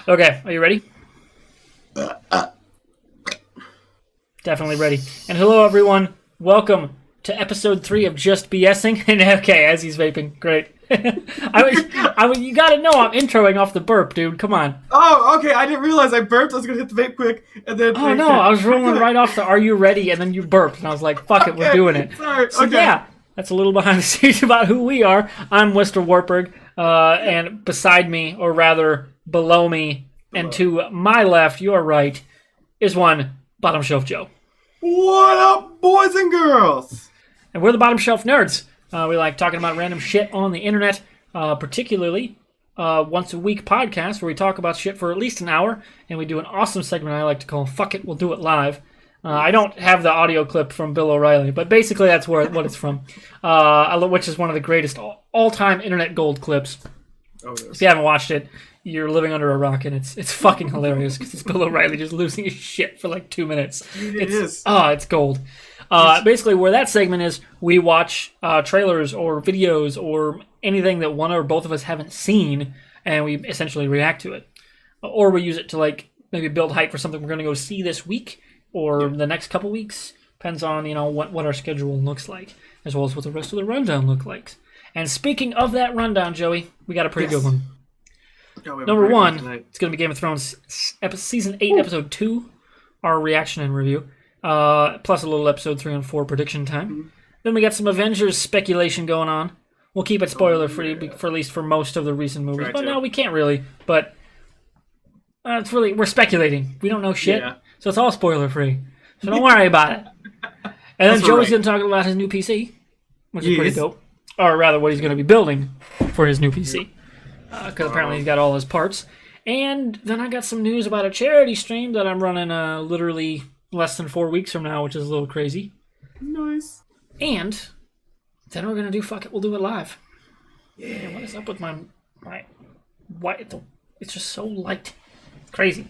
Okay, are you ready? Definitely ready. And hello, everyone. Welcome to episode 3 of Just BSing. And okay, as he's vaping, great. You gotta know I'm introing off the burp, dude. Come on. Oh, okay. I didn't realize I burped. I was gonna hit the vape quick, and then. Oh no, I was rolling right off the "Are you ready?" and then you burped, and I was like, "Fuck it, we're doing it." Sorry. So okay. yeah, that's a little behind the scenes about who we are. I'm Mr. Wartburg, and beside me, or rather below me, and to my left, your right, is one Bottom Shelf Joe. What up, boys and girls? And we're the Bottom Shelf Nerds. We like talking about random shit on the internet, particularly once a week podcast where we talk about shit for at least an hour, and we do an awesome segment I like to call "Fuck It, We'll Do It Live." I don't have the audio clip from Bill O'Reilly, but basically that's what it's from, which is one of the greatest all-time internet gold clips. Oh, it is. If you haven't watched it, you're living under a rock, and it's fucking hilarious because it's Bill O'Reilly just losing his shit for like 2 minutes. It is. It's gold. Basically, where that segment is, we watch trailers or videos or anything that one or both of us haven't seen, and we essentially react to it. Or we use it to like maybe build hype for something we're going to go see this week or the next couple weeks. Depends on what our schedule looks like, as well as what the rest of the rundown look like. And speaking of that rundown, Joey, we got a pretty good one. Number one, it's going to be Game of Thrones Season 8, Episode 2, our reaction and review. Plus a little episode 3 and 4 prediction time. Mm-hmm. Then we got some Avengers speculation going on. We'll keep it spoiler-free for at least for most of the recent movies. But no, we can't really. But we're speculating. We don't know shit. Yeah. So it's all spoiler-free. So don't worry about it. And then Joey's going to talk about his new PC, which is pretty dope. Or rather, what he's going to be building for his new PC. Because apparently he's got all his parts. And then I got some news about a charity stream that I'm running literally less than 4 weeks from now, which is a little crazy. Nice. And then we're going to do Fuck It, We'll Do It Live. Yeah. What is up with my white? It's just so light. It's crazy.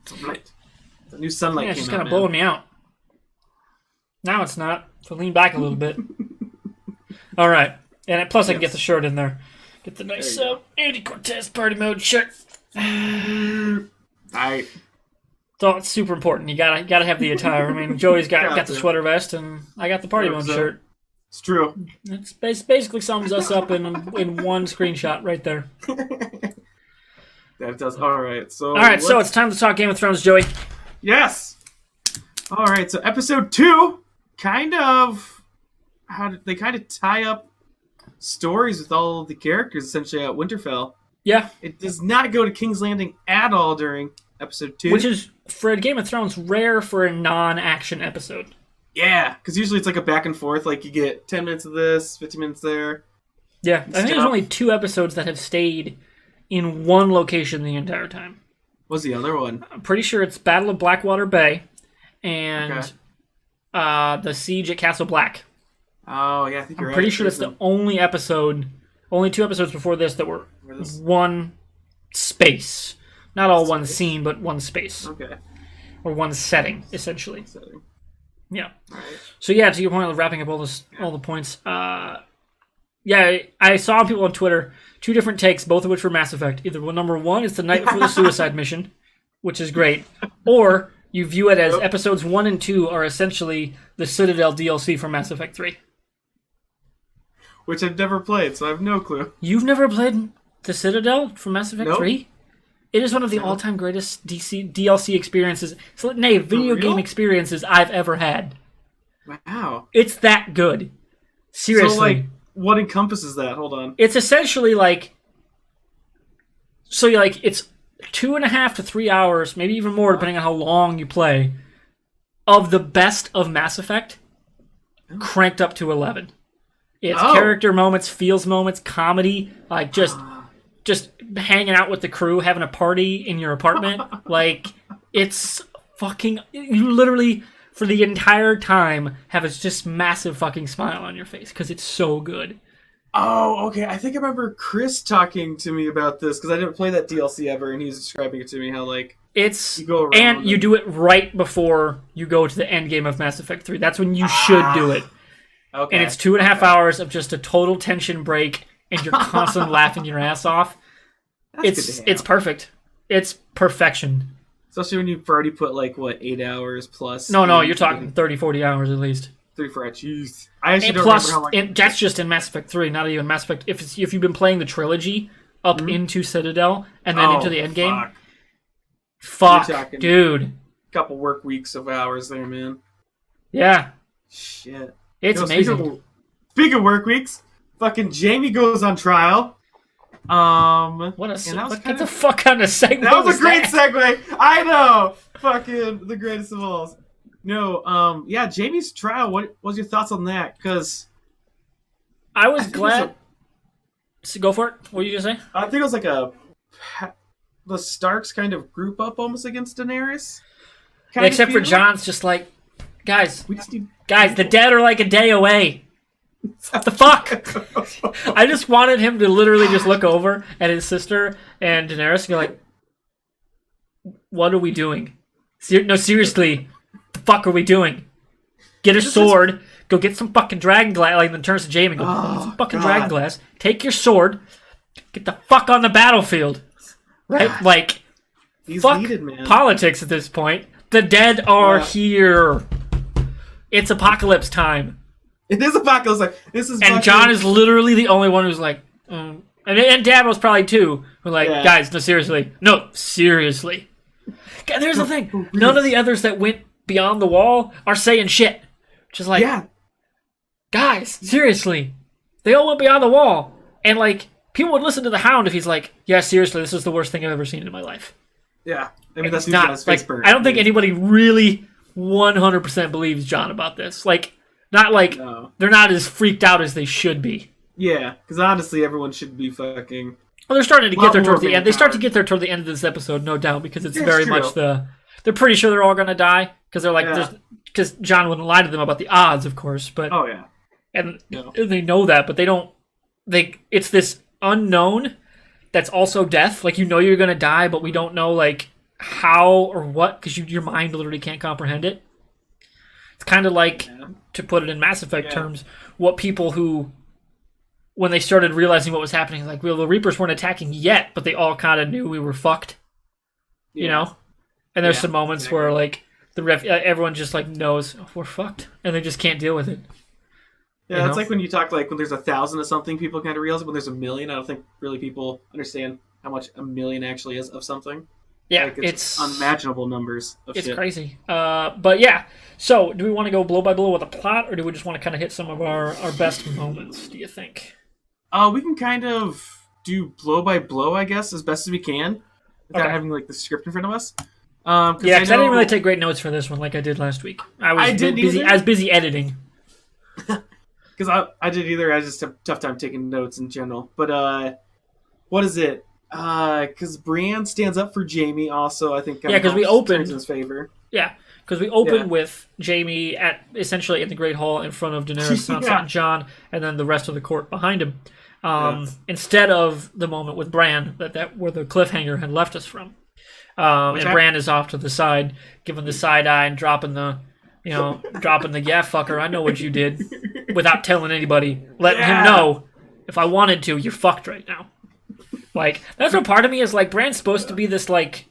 It's light. The new sunlight it's just kind of blowing me out. Now it's not. So lean back a little bit. All right. And plus I can get the shirt in there. Get the nice Andy Cortez party mode shirt. Alright. So it's super important. You gotta have the attire. I mean, Joey's got the sweater vest, and I got the party mode shirt. It's true. It basically sums us up in one screenshot right there. That does. All right. So it's time to talk Game of Thrones, Joey. Yes. All right. So episode 2, kind of tie up stories with all of the characters essentially at Winterfell. Yeah. It does not go to King's Landing at all during episode 2. Which is, for a Game of Thrones, rare for a non-action episode. Yeah, because usually it's like a back and forth. Like you get 10 minutes of this, 15 minutes there. Yeah, I think there's only 2 episodes that have stayed in one location the entire time. What's the other one? I'm pretty sure it's Battle of Blackwater Bay and the Siege at Castle Black. Oh, yeah, I think you're right. I'm pretty sure that's the only episode, only 2 episodes before this that were one space. Not all one scene, but one space. Okay. Or one setting, essentially. Yeah. Right. So yeah, to your point of wrapping up all the points. Yeah, I saw people on Twitter 2 different takes, both of which were Mass Effect. Either number 1 is the night before the suicide mission, which is great, or you view it as episodes 1 and 2 are essentially the Citadel DLC for Mass Effect 3. Which I've never played, so I have no clue. You've never played the Citadel from Mass Effect 3? It is one of the all-time greatest DLC experiences, video game experiences I've ever had. Wow. It's that good. Seriously. So, what encompasses that? Hold on. It's essentially it's 2.5 to 3 hours, maybe even more, depending on how long you play, of the best of Mass Effect, cranked up to 11. It's character moments, feels moments, comedy, just hanging out with the crew, having a party in your apartment. It's fucking... You literally, for the entire time, have a just massive fucking smile on your face, because it's so good. Oh, okay. I think I remember Chris talking to me about this, because I didn't play that DLC ever, and he was describing it to me, how, it's... You go around and you do it right before you go to the end game of Mass Effect 3. That's when you should do it. Okay. And it's 2.5 hours of just a total tension break, and you're constantly laughing your ass off. It's perfect. It's perfection. Especially when you've already put like what 8 hours plus. No, you're talking 30, 40 hours at least. 3-4. Jeez, I actually And don't plus, remember how long. that's just in Mass Effect 3, not even Mass Effect. If you've been playing the trilogy up into Citadel and then into the Endgame, fuck, dude. Couple work weeks of hours there, man. Yeah. Shit. It's amazing. Speaking of work weeks, fucking Jamie goes on trial. What the fuck kind of segue? That was a great segue. I know. Fucking the greatest of all. No, yeah, Jamie's trial. What was your thoughts on that? Because I was glad. So go for it. What were you gonna say? I think it was like the Starks kind of group up almost against Daenerys. Except for Jon's just like, guys, the dead are like a day away. What the fuck? I just wanted him to literally just look over at his sister and Daenerys and be like, what are we doing? No, seriously, what the fuck are we doing? Get a sword, go get some fucking dragon glass, like then turns to Jaime and go, get some fucking dragon glass, take your sword, get the fuck on the battlefield. Right? Like, he's fuck needed, man. Politics at this point. The dead are here. It's apocalypse time. It is apocalypse. Like, this is. And Jon is literally the only one who's like, and Davos probably too. Who like, guys, no, seriously. God, there's the thing. None of the others that went beyond the wall are saying shit. Just like, guys, seriously. They all went beyond the wall. And like, people would listen to the Hound if he's like, yeah, seriously, this is the worst thing I've ever seen in my life. Yeah. I mean, that's not, like, I don't think anybody really 100% believes Jon about this. Like, not like, they're not as freaked out as they should be. Yeah, because honestly, everyone should be fucking... Well, they're starting to get there towards the end. They start to get there toward the end of this episode, no doubt, because it's very much they're pretty sure they're all going to die, because they're like, because Jon wouldn't lie to them about the odds, of course, but... Oh, yeah. And they know that, but they don't... It's this unknown that's also death. Like, you know you're going to die, but we don't know, like, how or what, because your mind literally can't comprehend it. It's kind of like, to put it in Mass Effect terms, what people who... when they started realizing what was happening, like, well, the Reapers weren't attacking yet, but they all kind of knew we were fucked, you know? And there's some moments where, like, everyone just, like, knows, we're fucked, and they just can't deal with it. Yeah, it's like when you talk, like, when there's 1,000 of something, people kind of realize it. When there's 1,000,000, I don't think really people understand how much 1,000,000 actually is of something. Yeah, like, it's unimaginable numbers of shit. It's crazy. But, yeah. So, do we want to go blow by blow with the plot, or do we just want to kind of hit some of our best moments, do you think? We can kind of do blow by blow, I guess, as best as we can, without having like the script in front of us. Because I didn't really take great notes for this one, like I did last week. I was busy editing. Because I did either. I just have a tough time taking notes in general. But what is it? Because Brienne stands up for Jaime. Also, I think because we opened in his favor. Yeah. Because we open with Jaime essentially in the Great Hall in front of Daenerys, Sansa, and Jon, and then the rest of the court behind him. Instead of the moment with Bran that where the cliffhanger had left us from. And Bran is off to the side, giving the side eye and dropping the yeah, fucker, I know what you did, without telling anybody, letting him know, if I wanted to, you're fucked right now. Like, that's what part of me is like, Bran's supposed to be this, like,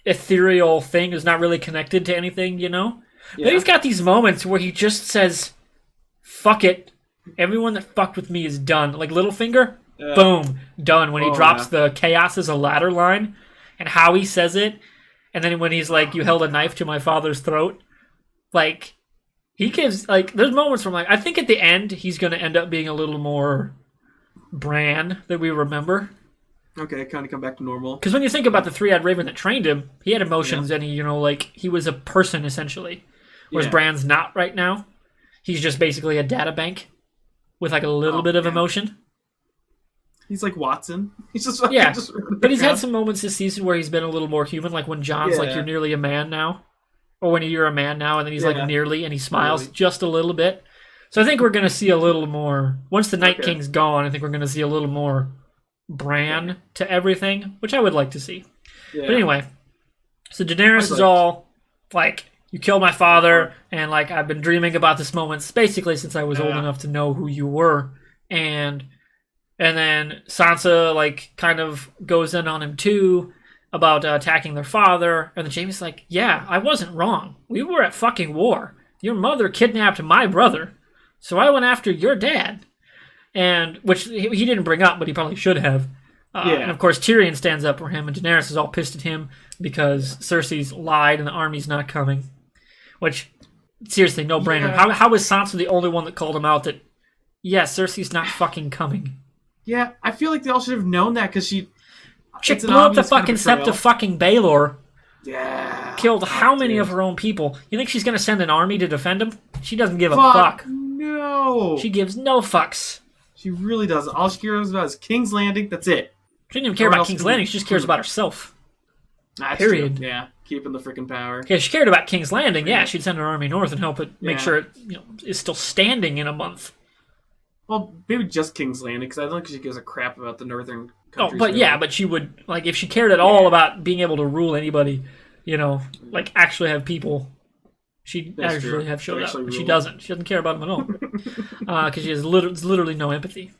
ethereal thing is not really connected to anything, you know? Yeah. But he's got these moments where he just says, fuck it, everyone that fucked with me is done. Like Littlefinger, boom, done. When he drops the chaos is a ladder line, and how he says it, and then when he's like, you held a knife to my father's throat, like, he gives, like, there's moments from, like, I think at the end, he's going to end up being a little more Bran that we remember. Okay, kind of come back to normal. Because when you think about the three-eyed raven that trained him, he had emotions and he, like, he was a person, essentially. Whereas Bran's not right now. He's just basically a data bank with, like, a little bit of emotion. He's like Watson. He's just but he's had some moments this season where he's been a little more human, like when Jon's like, you're nearly a man now. Or when you're a man now, and then he's like nearly, and he smiles just a little bit. So I think we're going to see a little more, once the Night King's gone, I think we're going to see a little more Bran to everything, which I would like to see. Yeah. But anyway, so Daenerys is all like, you killed my father, and like, I've been dreaming about this moment basically since I was old enough to know who you were. And then Sansa like kind of goes in on him too, about attacking their father, and then Jamie's like, yeah, I wasn't wrong. We were at fucking war. Your mother kidnapped my brother, so I went after your dad. And which he didn't bring up, but he probably should have. And of course, Tyrion stands up for him, and Daenerys is all pissed at him because Cersei's lied and the army's not coming. Which, seriously, no brainer. Yeah. How is Sansa the only one that called him out that, yeah, Cersei's not fucking coming? Yeah, I feel like they all should have known that because she... Chick blew up the fucking sept of fucking Baelor. Yeah. Killed how many of her own people? You think she's going to send an army to defend him? She doesn't give a fuck. No. She gives no fucks. She really doesn't. All she cares about is King's Landing. That's it. She didn't even care about King's Landing. She just cares about herself. That's Period. True. Yeah, keeping the freaking power. Yeah, she cared about King's Landing. Yeah, she'd send an army north and help it make sure it is still standing in a month. Well, maybe just King's Landing, because I don't think she gives a crap about the northern countries. Oh, but really. yeah, but she would, like, if she cared at all about being able to rule anybody, like, actually have people, she'd actually have showed up. But she doesn't. She doesn't care about them at all. Because she has literally no empathy.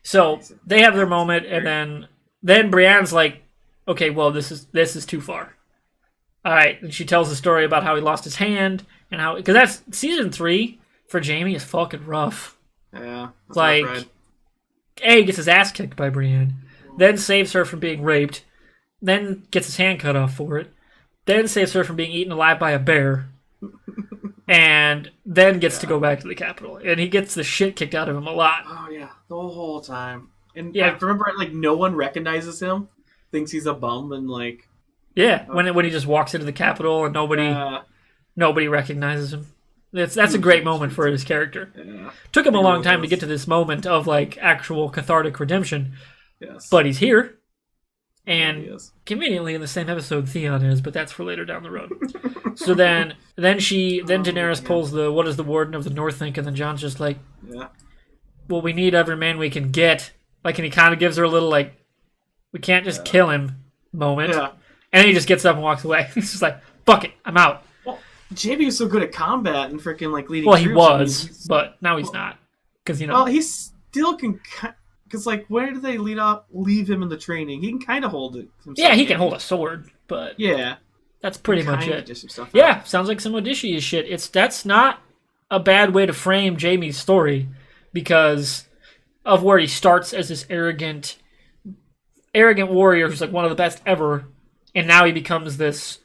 So, they have their moment, and then Brienne's like, okay, well, this is too far. All right, and she tells the story about how he lost his hand, and how, because that's, season 3 for Jaime is fucking rough. Yeah. Like, A, gets his ass kicked by Brienne, then saves her from being raped, then gets his hand cut off for it, then saves her from being eaten alive by a bear, and then gets to go back to the capital. And he gets the shit kicked out of him a lot. Oh, yeah, the whole time. And yeah. I remember, like, no one recognizes him, thinks he's a bum, and, like... Yeah, when he just walks into the capital and nobody recognizes him. That's a great moment for his character. Yeah. Took him a long time to get to this moment of like actual cathartic redemption. Yes. But he's here. And conveniently in the same episode Theon is, but that's for later down the road. So then Daenerys pulls the what does the Warden of the North think, and then Jon's just like, well, we need every man we can get. Like, and he kind of gives her a little like, we can't just kill him moment. Yeah. And then he just gets up and walks away. He's just like, fuck it, I'm out. Jaime was so good at combat and freaking like leading. Well, he was, but now he's not, because Well, he still can, because like, where do they leave him in the training? He can kind of hold it himself. Yeah, he can hold a sword, but that's pretty much it. Yeah, sounds like some Odysseus shit. That's not a bad way to frame Jaime's story, because of where he starts as this arrogant warrior who's like one of the best ever, and now he becomes this.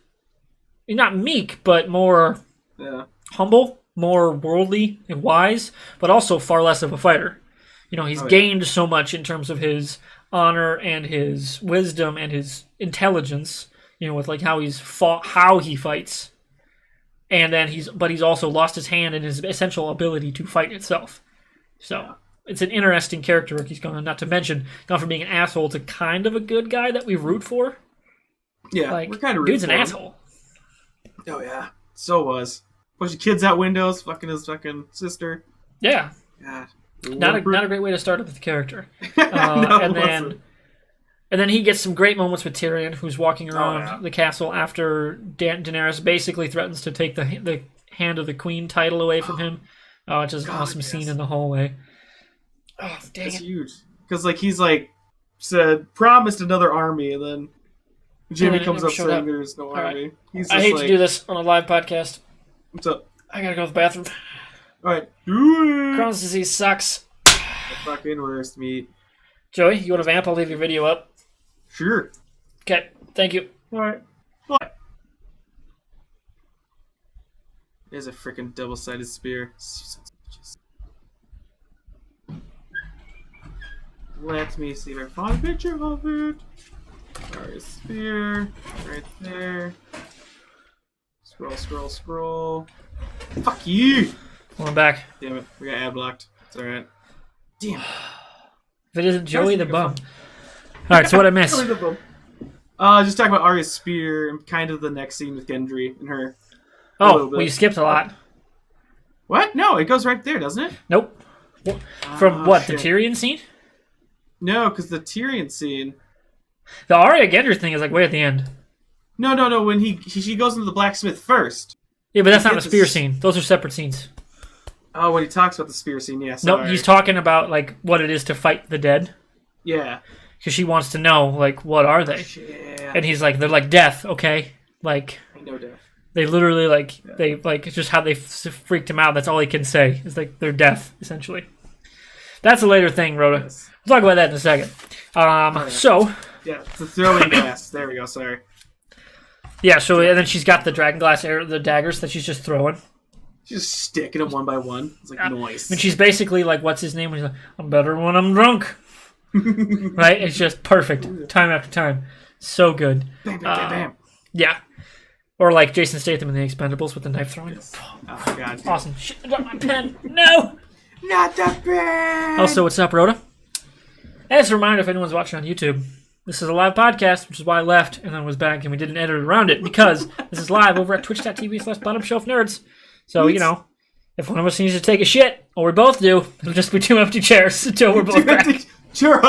Not meek, but more humble, more worldly and wise, but also far less of a fighter. He's gained so much in terms of his honor and his wisdom and his intelligence, with like how he's fought, how he fights. And then he's also lost his hand in his essential ability to fight itself. So it's an interesting character arc he's gone, not to mention, gone from being an asshole to kind of a good guy that we root for. Yeah, like, we're kind of dude's an asshole. Oh, yeah. So was. Pushing kids out windows, fucking his fucking sister. Yeah. God. Not a great way to start with the character. And then he gets some great moments with Tyrion, who's walking around the castle after Daenerys basically threatens to take the Hand of the Queen title away from him. Which is an awesome scene in the hallway. Oh, dang That's it. huge. Because, like, he's, like, promised another army, and then Jaime comes up saying there's no army. He's just I hate to do this on a live podcast. What's up? I gotta go to the bathroom. Alright. Do it! Crohn's disease sucks. The fucking worst meat. Joey, you want to vamp? I'll leave your video up. Sure. Okay, thank you. Alright. What? There's a freaking double-sided spear. Let me see if I can find a picture of it. Sorry, spear. Right there. Scroll. Fuck you! Well, I'm back. Damn it, we got ad blocked. It's alright. Damn. If it isn't Joey the bum. Alright, so what I missed? Joey the bum. Just talk about Arya's spear and kind of the next scene with Gendry and her. Oh, well, you skipped a lot. What? No, it goes right there, doesn't it? Nope. From what, shit. the Tyrion scene? No, because the Tyrion scene. The Arya Gendry thing is like way at the end. No. When she goes into the blacksmith first. Yeah, but that's not a spear scene. Those are separate scenes. Oh, when he talks about the spear scene, yeah. Nope, he's talking about like what it is to fight the dead. Yeah. Because she wants to know, like, what are they? Yeah, And he's like, they're like death, okay? Like, I know death. they literally they it's just how they freaked him out. That's all he can say. It's like they're death, essentially. That's a later thing, Rhoda. Yes. We'll talk about that in a second. So yeah, the throwing glass. There we go. Sorry. Yeah, so and then she's got the dragon glass the daggers that she's just throwing. She's just sticking them one by one. It's like noise. And she's basically like, what's his name? He's like, I'm better when I'm drunk. Right? It's just perfect. Time after time. So good. Bam, bam, bam, bam. Yeah. Or like Jason Statham in The Expendables with the knife throwing. Yes. Oh, God. Awesome. Shit, I got my pen. No! Not the pen! Also, what's up, Rhoda? As a reminder, if anyone's watching on YouTube, this is a live podcast, which is why I left and then was back and we didn't edit around it because this is live over at twitch.tv/bottomshelfnerds. So, you know, if one of us needs to take a shit, or we both do, it'll just be 2 empty chairs until we're both back. Sure.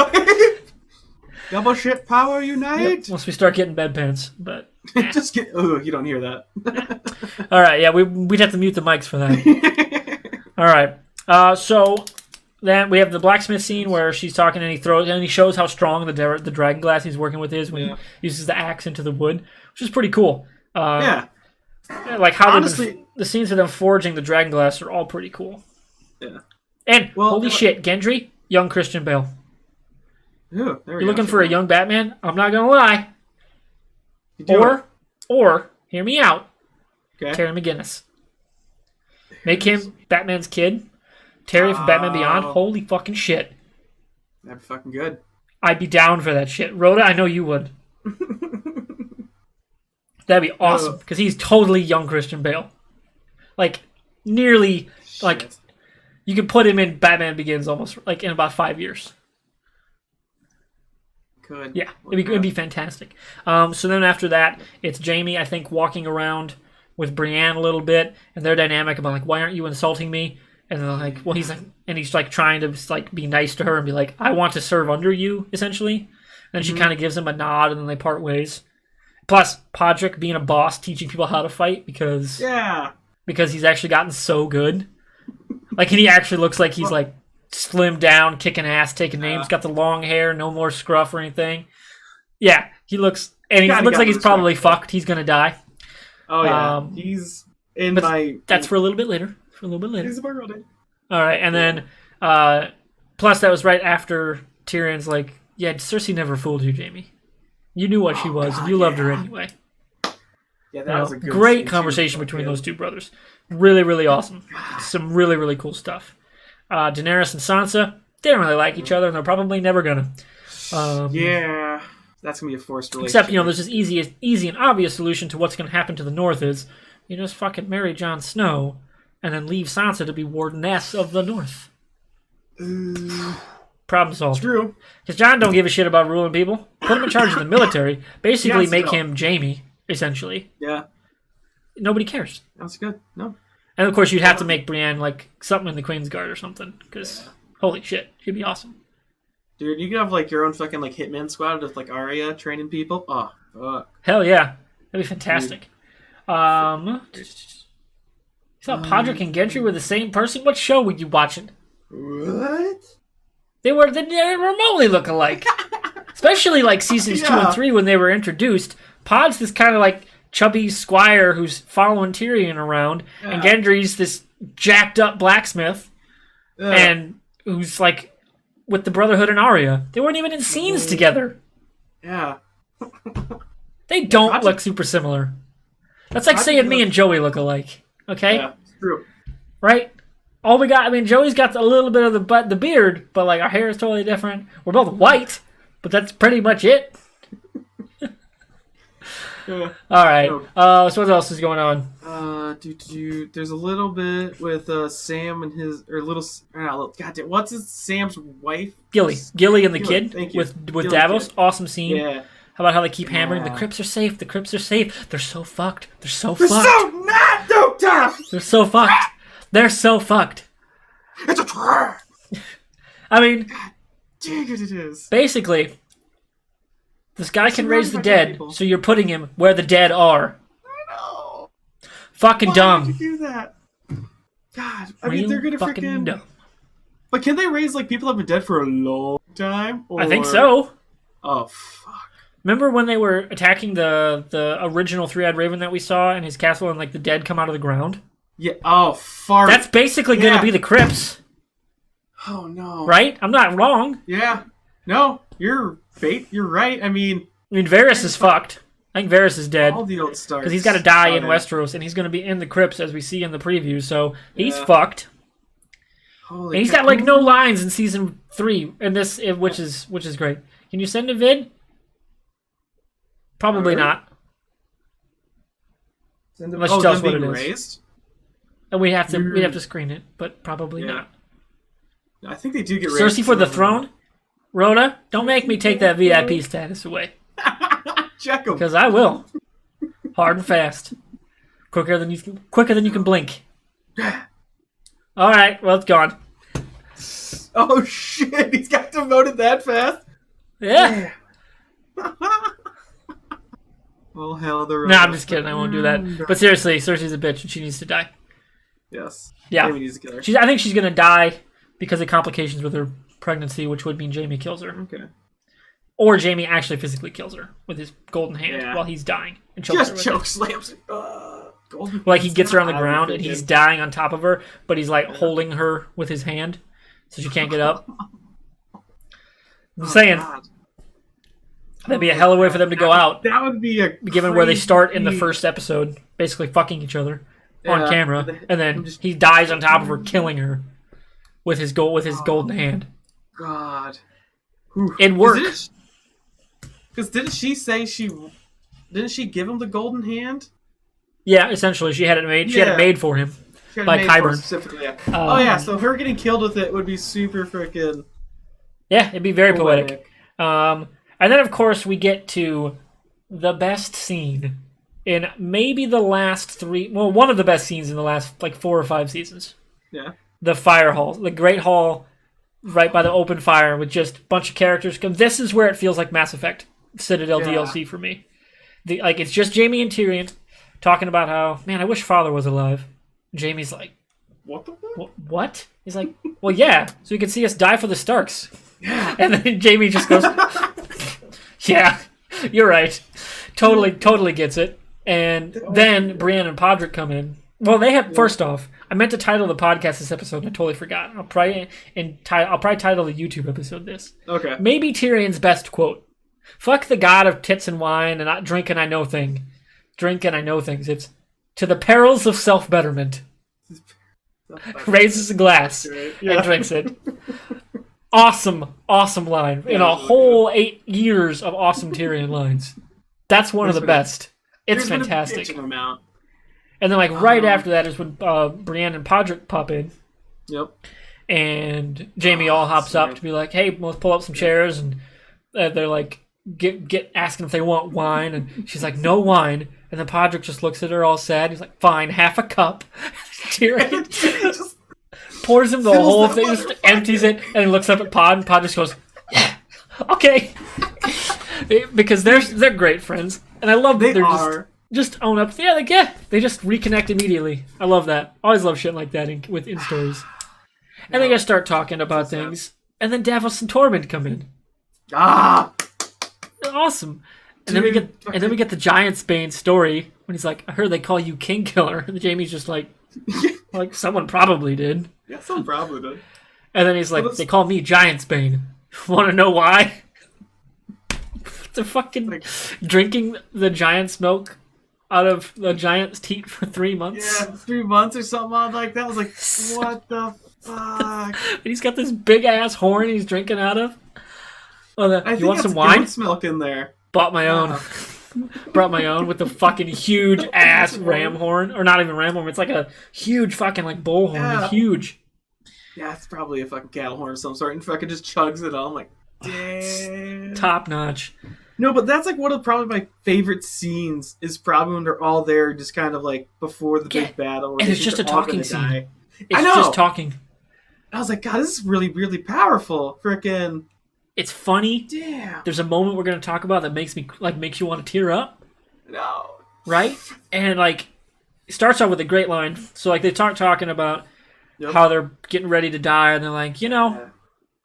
Double shit power unite. Yep, once we start getting bedpans, but just get. Oh, you don't hear that. all right, yeah, we'd have to mute the mics for that. All right, so then we have the blacksmith scene where she's talking and he shows how strong the dragon glass he's working with is when he uses the axe into the wood, which is pretty cool. Yeah. Like how honestly, the scenes of them forging the dragon glass are all pretty cool. Yeah. And holy shit, Gendry, young Christian Bale. Ooh, You're looking for a young Batman? I'm not gonna lie. Or hear me out. Okay. Terry McGinnis. Make him Batman's kid. Terry from Batman Beyond. Holy fucking shit. That'd be fucking good. I'd be down for that shit. Rhoda, I know you would. That'd be awesome because he's totally young Christian Bale. Like nearly like you could put him in Batman Begins almost like in about 5 years. Could. Yeah, it'd be fantastic. So then after that, it's Jamie, I think, walking around with Brienne a little bit, and their dynamic about like, why aren't you insulting me? And they're like, well, he's like trying to like be nice to her and be like, I want to serve under you, essentially. And she kind of gives him a nod, and then they part ways. Plus, Podrick being a boss, teaching people how to fight because he's actually gotten so good. Like, and he actually looks like he's like slimmed down, kicking ass, taking names, got the long hair, no more scruff or anything. Yeah, he looks like he's probably fucked. He's gonna die. Oh yeah, he's in my. That's for a little bit later. He's already. All right, and then plus that was right after Tyrion's like, yeah, Cersei never fooled you, Jamie. You knew what she was, and you loved her anyway. Yeah, that was a good great conversation between those two brothers. Really, really awesome. Some really, really cool stuff. Daenerys and Sansa, they don't really like each other, and they're probably never gonna. Yeah, that's gonna be a forced relationship. Except, there's this easy and obvious solution to what's gonna happen to the North is you just fucking marry Jon Snow, and then leave Sansa to be Wardeness of the North. Problem solved. True. Because Jon don't give a shit about ruling people. Put him in charge of the military. Basically make him Jaime, essentially. Yeah. Nobody cares. That's good. No. And of course you'd have to make Brienne like something in the Queen's Guard or something. Because holy shit, she'd be awesome. Dude, you could have like your own fucking like hitman squad with like Arya training people. Oh, fuck. Hell yeah. That'd be fantastic. You thought Podrick and Gendry were the same person? What show were you watching? What? They remotely look alike. Especially like seasons 2 and 3 when they were introduced. Pod's this kind of like chubby squire who's following Tyrion around, and Gendry's this jacked up blacksmith, and who's like with the Brotherhood and Arya. They weren't even in scenes together. Yeah. They don't look super similar. That's like saying me and Joey look alike. Okay? Yeah, it's true. Right? All we got, Joey's got a little bit of the beard, but like our hair is totally different. We're both white, but that's pretty much it. Yeah. All right. So what else is going on? There's a little bit with Sam and his goddamn, what's his Sam's wife? Gilly and the kid with Gilly Davos. kid. Awesome scene. Yeah. How about how they keep hammering the crypts are safe? The crypts are safe. They're so fucked. They're so fucked. So not no tough. They're so fucked. They're so fucked. It's a trap. I mean, it is. Basically, this guy can raise the dead, so you're putting him where the dead are. I know. Fucking dumb. Why would you do that? God, I mean, they're gonna freaking dumb. But can they raise like people that have been dead for a long time? Or... I think so. Oh fuck. Remember when they were attacking the original three-eyed raven that we saw in his castle, and like the dead come out of the ground? Yeah. Oh, fart. That's basically going to be the crypts. Oh no. Right? I'm not wrong. Yeah. No, you're right. I mean, Varys is fucked. I think Varys is dead. All the old stars. Because he's got to die in Westeros, and he's going to be in the crypts as we see in the preview, so he's Yeah. fucked. Holy And he's got like no lines in season 3 in this, which is great. Can you send a vid? Probably not. Unless you tell us what it is. Raised? And we have to screen it, but probably not. I think they do get raised. Cersei for the throne? Rhoda, don't make me take that VIP status away. Check him. Because I will. Hard and fast. Quicker than you can blink. Alright, well, it's gone. Oh shit, he's got demoted that fast? Yeah. Well, hell, the No, I'm just kidding. I won't do that. But seriously, Cersei's a bitch and she needs to die. Yes. Yeah. Jamie needs to kill her. I think she's going to die because of complications with her pregnancy, which would mean Jamie kills her. Okay. Or Jamie actually physically kills her with his golden hand while he's dying. And chokes her with choke it. slams her. Like he gets her on the ground and he's dying on top of her, but he's like holding her with his hand so she can't get up. I'm saying. God. That'd be a hell of a way for them to go out. That would be a given where they start in the first episode, basically fucking each other on camera, and then he dies on top of her, killing her with his golden hand. God, it works. Because didn't she give him the golden hand? Yeah, essentially, she had it made. She had it made for him by Qyburn. Specifically, yeah. Oh yeah, so her getting killed with it would be super freaking. Yeah, it'd be very poetic. And then, of course, we get to the best scene in maybe the last 3... Well, one of the best scenes in the last, 4 or 5 seasons. Yeah. The fire hall. The Great Hall right by the open fire with just a bunch of characters. This is where it feels like Mass Effect Citadel DLC for me. It's just Jaime and Tyrion talking about how, man, I wish Father was alive. Jaime's like, what the fuck? What? He's like, well, yeah, so you can see us die for the Starks. Yeah. And then Jaime just goes... Yeah, you're right. Totally gets it. And then Brienne and Podrick come in. Well, they have. First off, I meant to title the podcast this episode, and I totally forgot. I'll probably title the YouTube episode this. Okay. Maybe Tyrion's best quote: "Fuck the god of tits and wine and not drink and I know thing. Drink and I know things. It's to the perils of self betterment." Raises a glass and drinks it. Awesome line. In a whole 8 years of awesome Tyrion lines. That's one of the best. It's fantastic. And then, right after that is when Brienne and Podrick pop in. Yep. And Jaime all hops up to be like, hey, let's pull up some chairs. And they're like, get asking if they want wine. And she's like, no wine. And then Podrick just looks at her all sad. He's like, fine, half a cup. Tyrion just pours him the whole thing, just empties it, and he looks up at Pod, and Pod just goes, yeah, okay. Because they're great friends. And I love that they're just own up. Yeah, they just reconnect immediately. I love that. Always love shit like that in stories. And they just start talking about things. And then Davos and Tormund come in. Awesome. And then we get the Giantsbane story when he's like, I heard they call you King Killer. And Jaime's just like someone probably did. Yeah, someone probably did. And then he's like, they call me Giantsbane. Want to know why? They're fucking drinking the giant's milk out of the giant's teat for 3 months. Yeah, 3 months or something like that. I was like, what the fuck? And he's got this big ass horn he's drinking out of. You want some wine? Goat's milk in there. Bought my own. Brought my own with the fucking huge ass ram horn. Or not even ram horn. It's like a huge fucking bull horn. Yeah. It's huge. Yeah, it's probably a fucking cattle horn of some sort. And fucking just chugs it all. I'm like, damn. Top notch. No, but that's one of probably my favorite scenes is probably when they're all there just kind of before the big battle. And it's just a talking scene. It's just talking. I was like, God, this is really, really powerful. Frickin'. It's funny. Damn. There's a moment we're going to talk about that makes you want to tear up. No. Right? And it starts out with a great line. So they start talking about how they're getting ready to die, and they're like,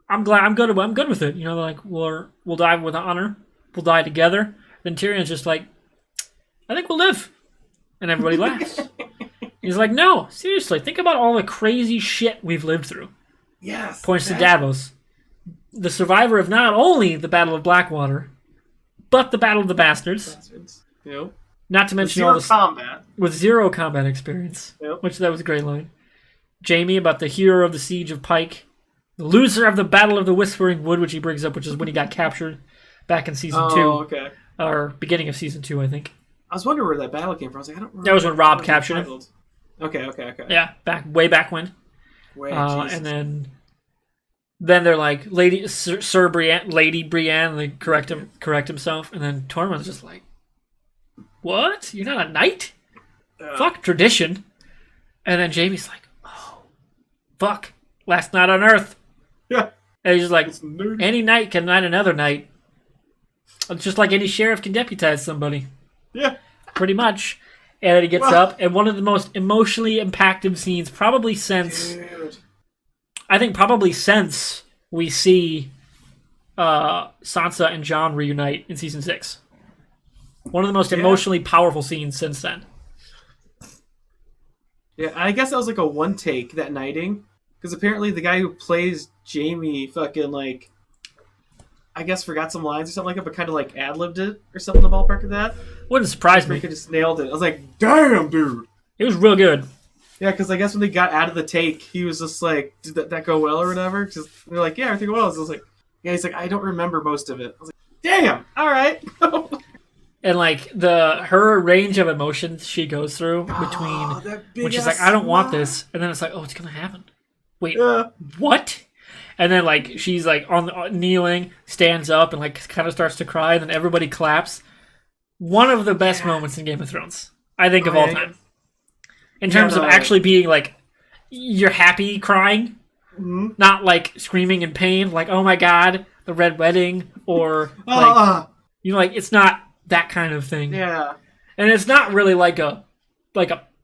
I'm good with it. They're like, we'll die with honor. we'll die together. Then Tyrion's just like, I think we'll live. And everybody laughs. He's like, no, seriously, think about all the crazy shit we've lived through. Yes. Points to Davos. The survivor of not only the Battle of Blackwater, but the Battle of the Bastards. Yep. Not to mention Zero combat. With zero combat experience. Yep. Which, that was a great line. Jaime about the hero of the Siege of Pike. The loser of the Battle of the Whispering Wood, which he brings up, which is when he got captured back in Season 2. Okay. Or beginning of Season 2, I think. I was wondering where that battle came from. I was like, I don't remember. That was when Robb captured him. Okay. Yeah, way back when. And then they're like, Lady Brienne, they correct himself, and then Tormund's just like, what? You're not a knight? Fuck tradition. And then Jaime's like, oh, fuck. Last night on Earth. Yeah. And he's just like, any knight can knight another knight. Just like any sheriff can deputize somebody. Yeah. Pretty much. And then he gets up, and one of the most emotionally impactful scenes probably since... Dude. I think probably since we see Sansa and Jon reunite in Season 6. One of the most emotionally powerful scenes since then. Yeah, I guess that was like a one take, that knighting. Because apparently the guy who plays Jaime fucking like... I guess forgot some lines or something like that, but kind of like ad-libbed it or something in the ballpark of that. Wouldn't surprise me. He just nailed it. I was like, damn, dude. It was real good. Yeah, because I guess when they got out of the take, he was just like, did that go well or whatever? Because they're like, yeah, everything well. So I was like, yeah, he's like, I don't remember most of it. I was like, damn, all right. And like her range of emotions she goes through between when she's like, I don't want this, and then it's like, oh, it's gonna happen. Wait, what? And then like she's like kneeling, stands up, and like kind of starts to cry, and then everybody claps. One of the best moments in Game of Thrones, I think, of all time. In terms of actually being like, you're happy crying, not like screaming in pain, like, oh my god, the Red Wedding, or like, like, it's not that kind of thing. Yeah. And it's not really like a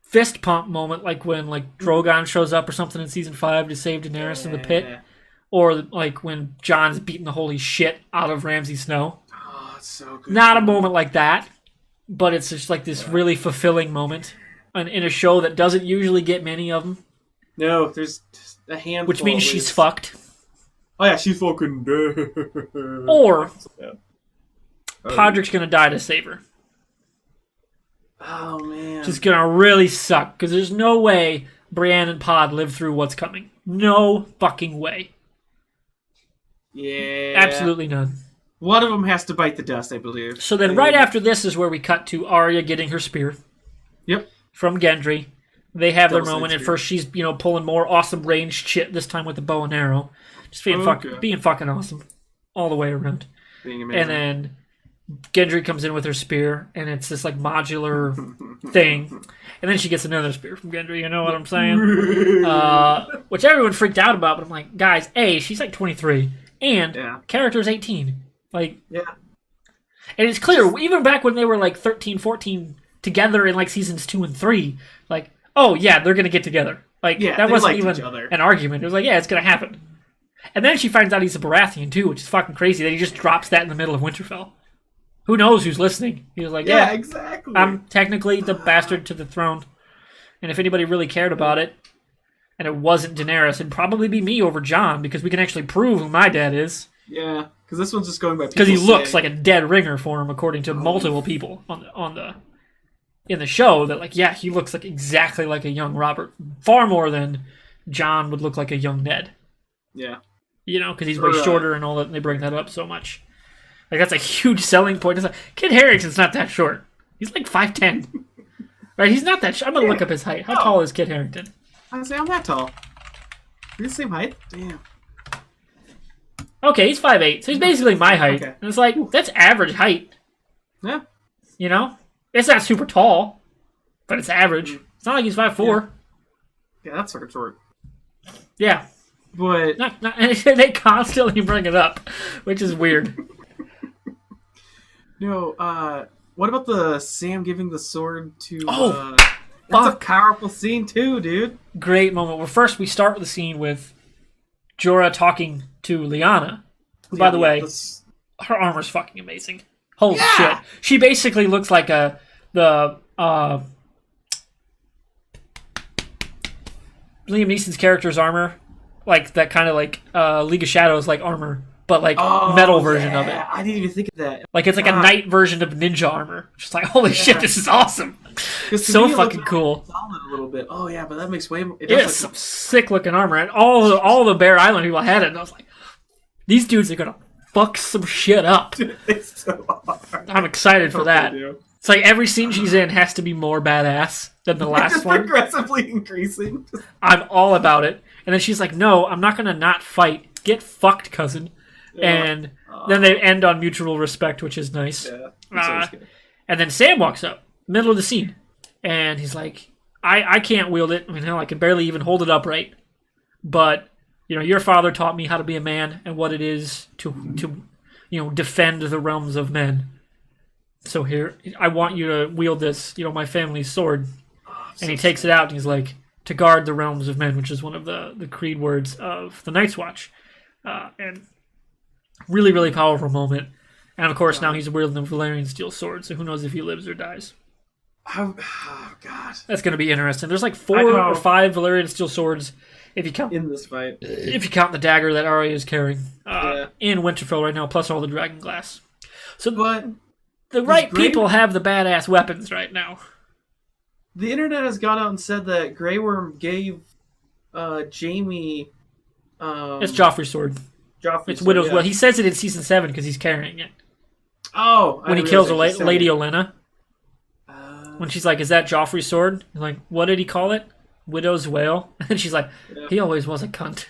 fist pump moment, like when like Drogon shows up or something in Season 5 to save Daenerys in the pit, or like when Jon's beating the holy shit out of Ramsay Snow. Oh, it's so good. Not a moment like that, but it's just like this really fulfilling moment in a show that doesn't usually get many of them. No, there's just a handful. Which means she's fucked. Oh yeah, she's fucking dead. Or Podrick's gonna die to save her. Oh man, Which is gonna really suck, because there's no way Brienne and Pod live through what's coming. No fucking way. Yeah. Absolutely none. One of them has to bite the dust, I believe. So then right after this is where we cut to Arya getting her spear. Yep. From Gendry. They have their moment, and first she's, pulling more awesome ranged shit, this time with the bow and arrow. Just being fucking awesome. All the way around. Being amazing. And then Gendry comes in with her spear, and it's this like modular thing. And then she gets another spear from Gendry, you know what I'm saying? Which everyone freaked out about, but I'm like, guys, A, she's like 23, and character's 18. Like, and it's clear, even back when they were like 13, 14 together in like seasons 2 and 3, like, oh yeah, they're gonna get together. Like, that wasn't even an argument. It was like, yeah, it's gonna happen. And then she finds out he's a Baratheon too, which is fucking crazy that he just drops that in the middle of Winterfell. Who knows who's listening? He was like, yeah, exactly. I'm technically the bastard to the throne. And if anybody really cared about it, and it wasn't Daenerys, it'd probably be me over Jon, because we can actually prove who my dad is. Yeah, because this one's just going by because he looks like a dead ringer for him, according to multiple people in the show. That like, yeah, he looks like exactly like a young Robert, far more than Jon would look like a young Ned. Yeah, because he's way shorter and all that. And they bring that up so much. Like, that's a huge selling point. It's like, Kit Harington's not that short. He's like 5'10". Right? He's not that short. I'm going to look up his height. How tall is Kit Harington? I say I'm that tall. We're the same height? Damn. Okay, he's 5'8". So he's basically my height. Okay. And it's like, that's average height. Yeah. It's not super tall, but it's average. It's not like he's 5'4". Yeah, that's sort of short. Yeah. But... they constantly bring it up, which is weird. No, what about the Sam giving the sword to... That's a powerful scene too, dude. Great moment. Well, first we start the scene with Jorah talking to Lyanna, who, by the way, her armor's fucking amazing. Holy shit! She basically looks like the Liam Neeson's character's armor, like that kind of like League of Shadows like armor, but like metal version of it. I didn't even think of that. Like it's like a knight version of ninja armor. Just like holy shit, this is awesome. So fucking cool. Solid a little bit. Oh yeah, but that makes way more. It's some sick looking armor, and all the Bear Island people had it, and I was like, these dudes are gonna fuck some shit up. Dude, it's so hard. I'm excited for that. It's like every scene she's in has to be more badass than the last just one. Progressively increasing. I'm all about it. And then she's like, no, I'm not gonna not fight. Get fucked, cousin. Yeah. And then they end on mutual respect, which is nice. Yeah, and then Sam walks up, middle of the scene, and he's like, I can't wield it. I mean, hell, I can barely even hold it upright. But your father taught me how to be a man and what it is to defend the realms of men. So here, I want you to wield this, my family's sword. And he takes it out and he's like, to guard the realms of men, which is one of the creed words of the Night's Watch. And really, really powerful moment. And of course, now he's wielding the Valyrian steel sword, so who knows if he lives or dies. Oh, God. That's going to be interesting. There's like 4 or 5 Valyrian steel swords. If you count in this fight, if you count the dagger that Arya is carrying in Winterfell right now, plus all the dragon glass, so the right people have the badass weapons right now. The internet has gone out and said that Grey Worm gave Jaime. It's Joffrey's sword. It's Widow's. Well, he says it in season 7 because he's carrying it. Oh, when he kills Lady Olenna, when she's like, "Is that Joffrey's sword?" He's like, "What did he call it?" Widow's wail. And she's like, he always was a cunt.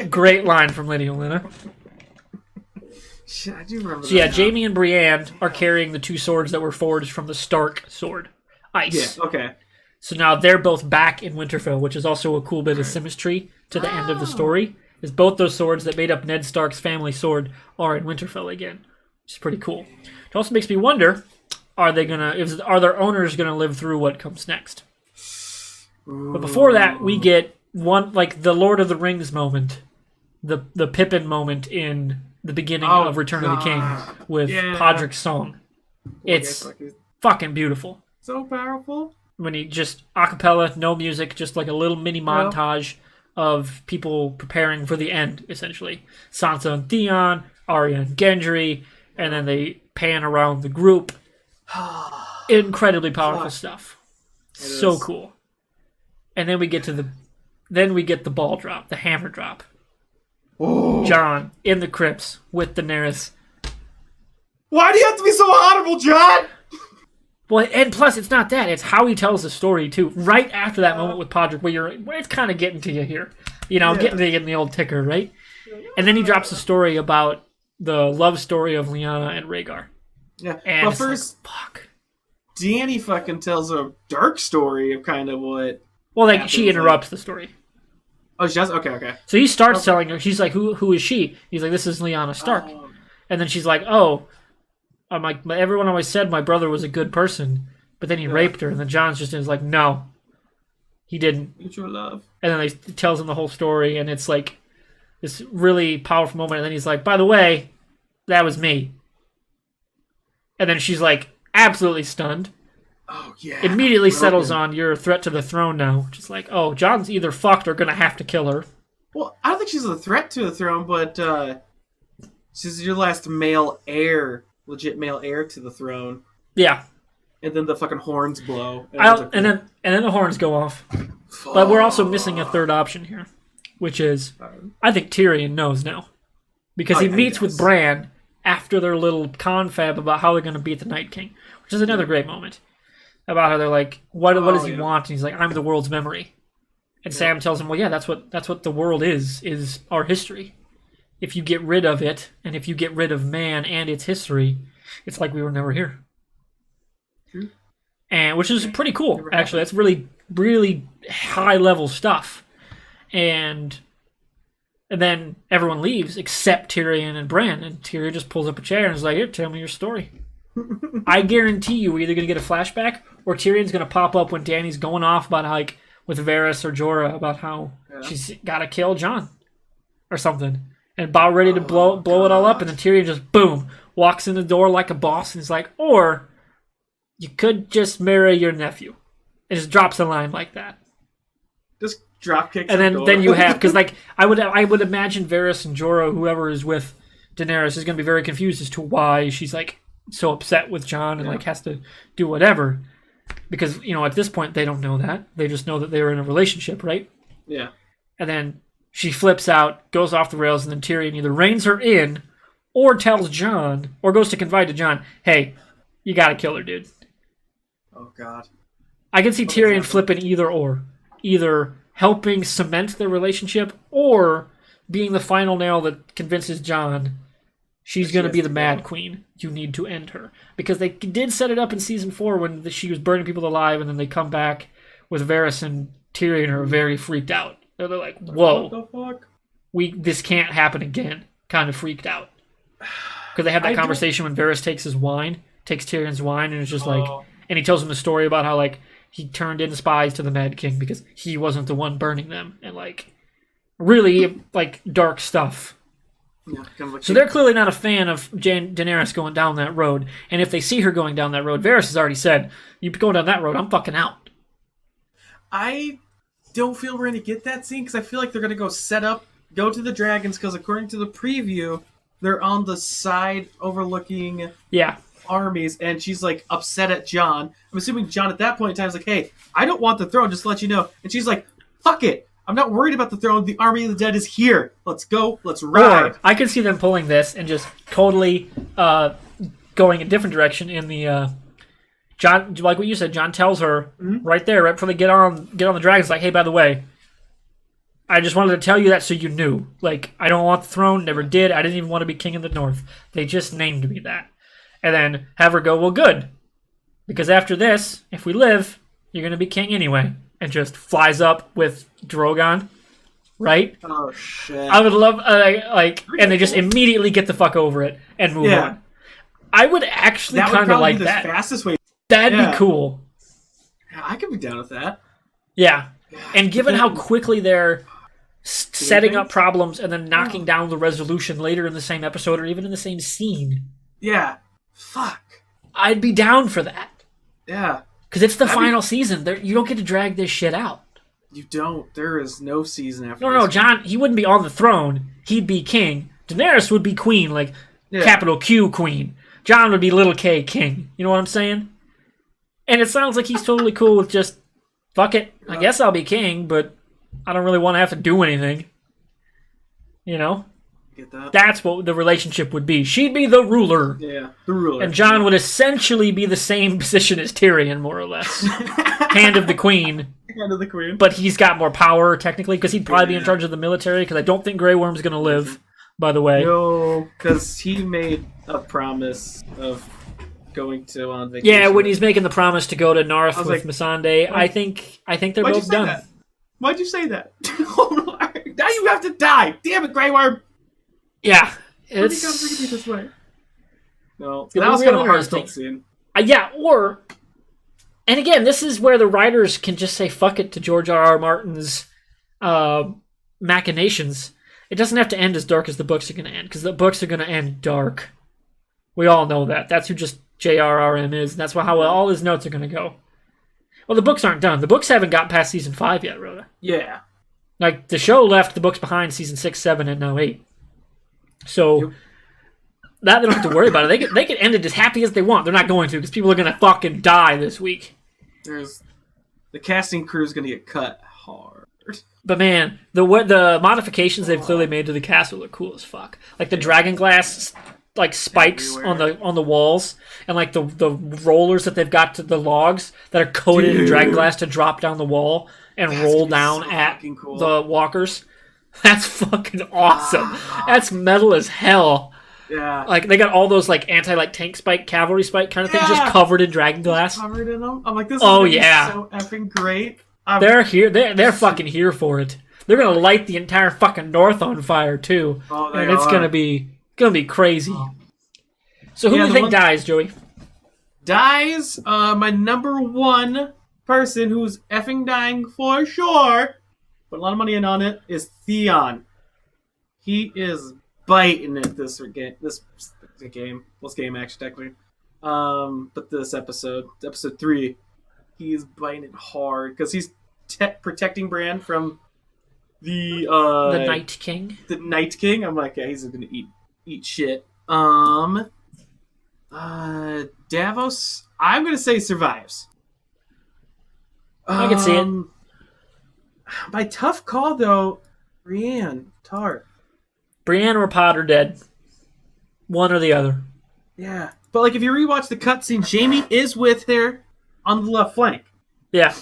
Great line from Lady Olenna. Shit, I do remember so that. Jaime and Brienne are carrying the 2 swords that were forged from the Stark sword. Ice. Yeah, okay. So now they're both back in Winterfell, which is also a cool bit of symmetry to the end of the story. Is both those swords that made up Ned Stark's family sword are in Winterfell again. Which is pretty cool. It also makes me wonder, are their owners gonna live through what comes next? But before that, we get one like the Lord of the Rings moment, the Pippin moment in the beginning of Return of the King with Podrick's song. It's fucking beautiful. So powerful. When he just acapella, no music, just like a little mini montage of people preparing for the end, essentially. Sansa and Theon, Arya and Gendry, and then they pan around the group. Incredibly powerful stuff. So cool. And then we get the ball drop, the hammer drop. Oh. Jon in the crypts with Daenerys. Why do you have to be so honorable, Jon? Well, and plus it's not that; it's how he tells the story too. Right after that moment with Podrick, where it's kind of getting to you here, getting to you in the old ticker, right? And then he drops a story about the love story of Lyanna and Rhaegar. Yeah, and but first, fuck. Dany fucking tells a dark story of kind of what. Well, like she interrupts the story. Oh, she does? Okay. So he starts telling her. She's like, "Who is she?" He's like, "This is Lyanna Stark." And then she's like, "Oh, I'm like everyone always said my brother was a good person, but then he raped her." And then Jon's just is like, "No, he didn't." Mutual love. And then he tells him the whole story, and it's like this really powerful moment. And then he's like, "By the way, that was me." And then she's like, absolutely stunned. Oh, yeah. Immediately settles on, "You're a threat to the throne now." Just like, oh, Jon's either fucked or gonna have to kill her. Well, I don't think she's a threat to the throne, but she's your last legit male heir to the throne. Yeah. And then the fucking horns blow. And then the horns go off. But we're also missing a third option here, which is, I think Tyrion knows now. Because he meets with Bran after their little confab about how they're going to beat the Night King, which is another great moment. About how they're like, what does he want? And he's like, "I'm the world's memory." And Sam tells him, "Well, yeah, that's what the world is our history. If you get rid of it, and if you get rid of man and its history, it's like we were never here." True. And which is pretty cool, actually. That's really, really high level stuff. And then everyone leaves except Tyrion and Bran, and Tyrion just pulls up a chair and is like, "Here, tell me your story." I guarantee you we're either going to get a flashback or Tyrion's going to pop up when Dany's going off about how, like, with Varys or Jorah about how she's got to kill Jon or something. And about ready to blow it all up, and then Tyrion just, boom, walks in the door like a boss and is like, or you could just marry your nephew. And just drops a line like that. Just drop kicks. And then you have, because like I would imagine Varys and Jorah, whoever is with Daenerys, is going to be very confused as to why she's like so upset with Jon and like has to do whatever. Because, at this point they don't know that. They just know that they were in a relationship, right? Yeah. And then she flips out, goes off the rails, and then Tyrion either reins her in or tells Jon, or goes to confide to Jon, hey, you gotta kill her, dude. Oh, God. I can see Tyrion flipping either or. Either helping cement their relationship or being the final nail that convinces Jon she's going to be the Mad Queen. You need to end her. Because they did set it up in Season 4 when she was burning people alive, and then they come back with Varys and Tyrion are very freaked out. They're like, whoa. What the fuck? This can't happen again. Kind of freaked out. Because they have that conversation when Varys takes Tyrion's wine, and it's just like... And he tells him the story about how, like, he turned in spies to the Mad King because he wasn't the one burning them. And, like, really, like, dark stuff. Yeah, kind of like so they're clearly not a fan of Daenerys going down that road. And if they see her going down that road, Varys has already said, you go down that road, I'm fucking out. I don't feel we're going to get that scene because I feel like they're going to go to the dragons because according to the preview, they're on the side overlooking... Yeah. armies, and she's like upset at Jon. I'm assuming Jon at that point in time is like, hey, I don't want the throne, just to let you know. And she's like, fuck it. I'm not worried about the throne. The army of the dead is here. Let's go. Let's ride. Or I could see them pulling this and just totally going a different direction in the Jon, like what you said, Jon tells her right there, right before they get on the dragons, like, hey, by the way, I just wanted to tell you that so you knew. Like, I don't want the throne, never did. I didn't even want to be king of the North. They just named me that. And then have her go, well, good. Because after this, if we live, you're going to be king anyway. And just flies up with Drogon. Right? Oh, shit. I would love, and they just immediately get the fuck over it and move on. I would actually kind of like that. That would be the fastest way. That'd be cool. Yeah, I could be down with that. Yeah. And given how quickly they're setting up problems and then knocking down the resolution later in the same episode or even in the same scene. Yeah. Fuck. I'd be down for that. Yeah. Because it's the final season. You don't get to drag this shit out. You don't. There is no season after No, Jon, he wouldn't be on the throne. He'd be king. Daenerys would be queen, like capital Q queen. Jon would be little K king. You know what I'm saying? And it sounds like he's totally cool with just, fuck it. I guess I'll be king, but I don't really want to have to do anything. You know? Get that? That's what the relationship would be. She'd be the ruler. Yeah, the ruler. And Jon would essentially be the same position as Tyrion, more or less. Hand of the queen. Hand of the queen. But he's got more power, technically, because he'd probably be in charge of the military, because I don't think Grey Worm's going to live, by the way. No, because he made a promise of going to on vacation. Yeah, when he's making the promise to go to Narth with Missandei, I think they're both done. That? Why'd you say that? Now you have to die! Damn it, Grey Worm! Yeah, it's... Why do you gotta this way? No, that was kind of a hard scene. And again, this is where the writers can just say fuck it to George R.R. Martin's machinations. It doesn't have to end as dark as the books are going to end, because the books are going to end dark. We all know that. That's who just J.R.R.M. is, and that's how all his notes are going to go. Well, the books aren't done. The books haven't got past season 5 yet, Rhoda. Yeah. Like, the show left the books behind season 6, 7, and now 8. So, that they don't have to worry about it. They can end it as happy as they want. They're not going to, because people are going to fucking die this week. The casting crew is going to get cut hard. But man, the modifications they've clearly made to the castle look cool as fuck. Like the dragon glass, like spikes on the walls, and like the rollers that they've got to the logs that are coated in dragon glass to drop down the wall and roll down at the walkers. That's fucking awesome. That's metal as hell. Yeah. Like they got all those like tank spike, cavalry spike kind of things just covered in dragon glass. Covered in them. I'm like, this is so effing great. They're here. They're fucking here for it. They're gonna light the entire fucking north on fire too, and it's gonna be crazy. So who do you think dies, Joey? Dies. My number one person who's effing dying for sure, put a lot of money in on it, is Theon. He is biting it this The game. Well, it's game actually technically. But this episode 3, he's biting it hard because he's protecting Bran from the Night King. The Night King. I'm like, yeah, he's gonna eat shit. Davos, I'm gonna say survives. I can see it. By tough call though, Brienne, Tar. Brienne or Pod are dead. One or the other. Yeah, but like if you rewatch the cutscene, Jaime is with her on the left flank. Yeah.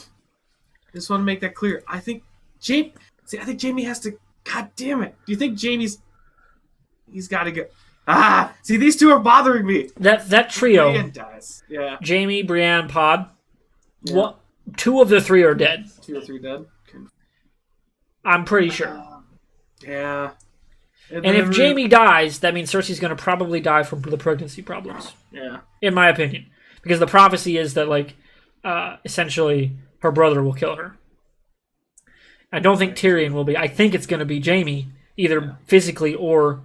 Just want to make that clear. I think Jaime. See, I think Jaime has to. God damn it! Do you think Jaime's? He's got to go. See, these two are bothering me. That trio. Brienne dies. Yeah. Jaime, Brienne, Pod. Yeah. 2 of the 3 are dead. 2 or 3 dead. I'm pretty sure. Yeah. And if Jaime dies, that means Cersei's going to probably die from the pregnancy problems. Yeah. In my opinion. Because the prophecy is that, like, essentially, her brother will kill her. I don't think Tyrion will be. I think it's going to be Jaime, either physically or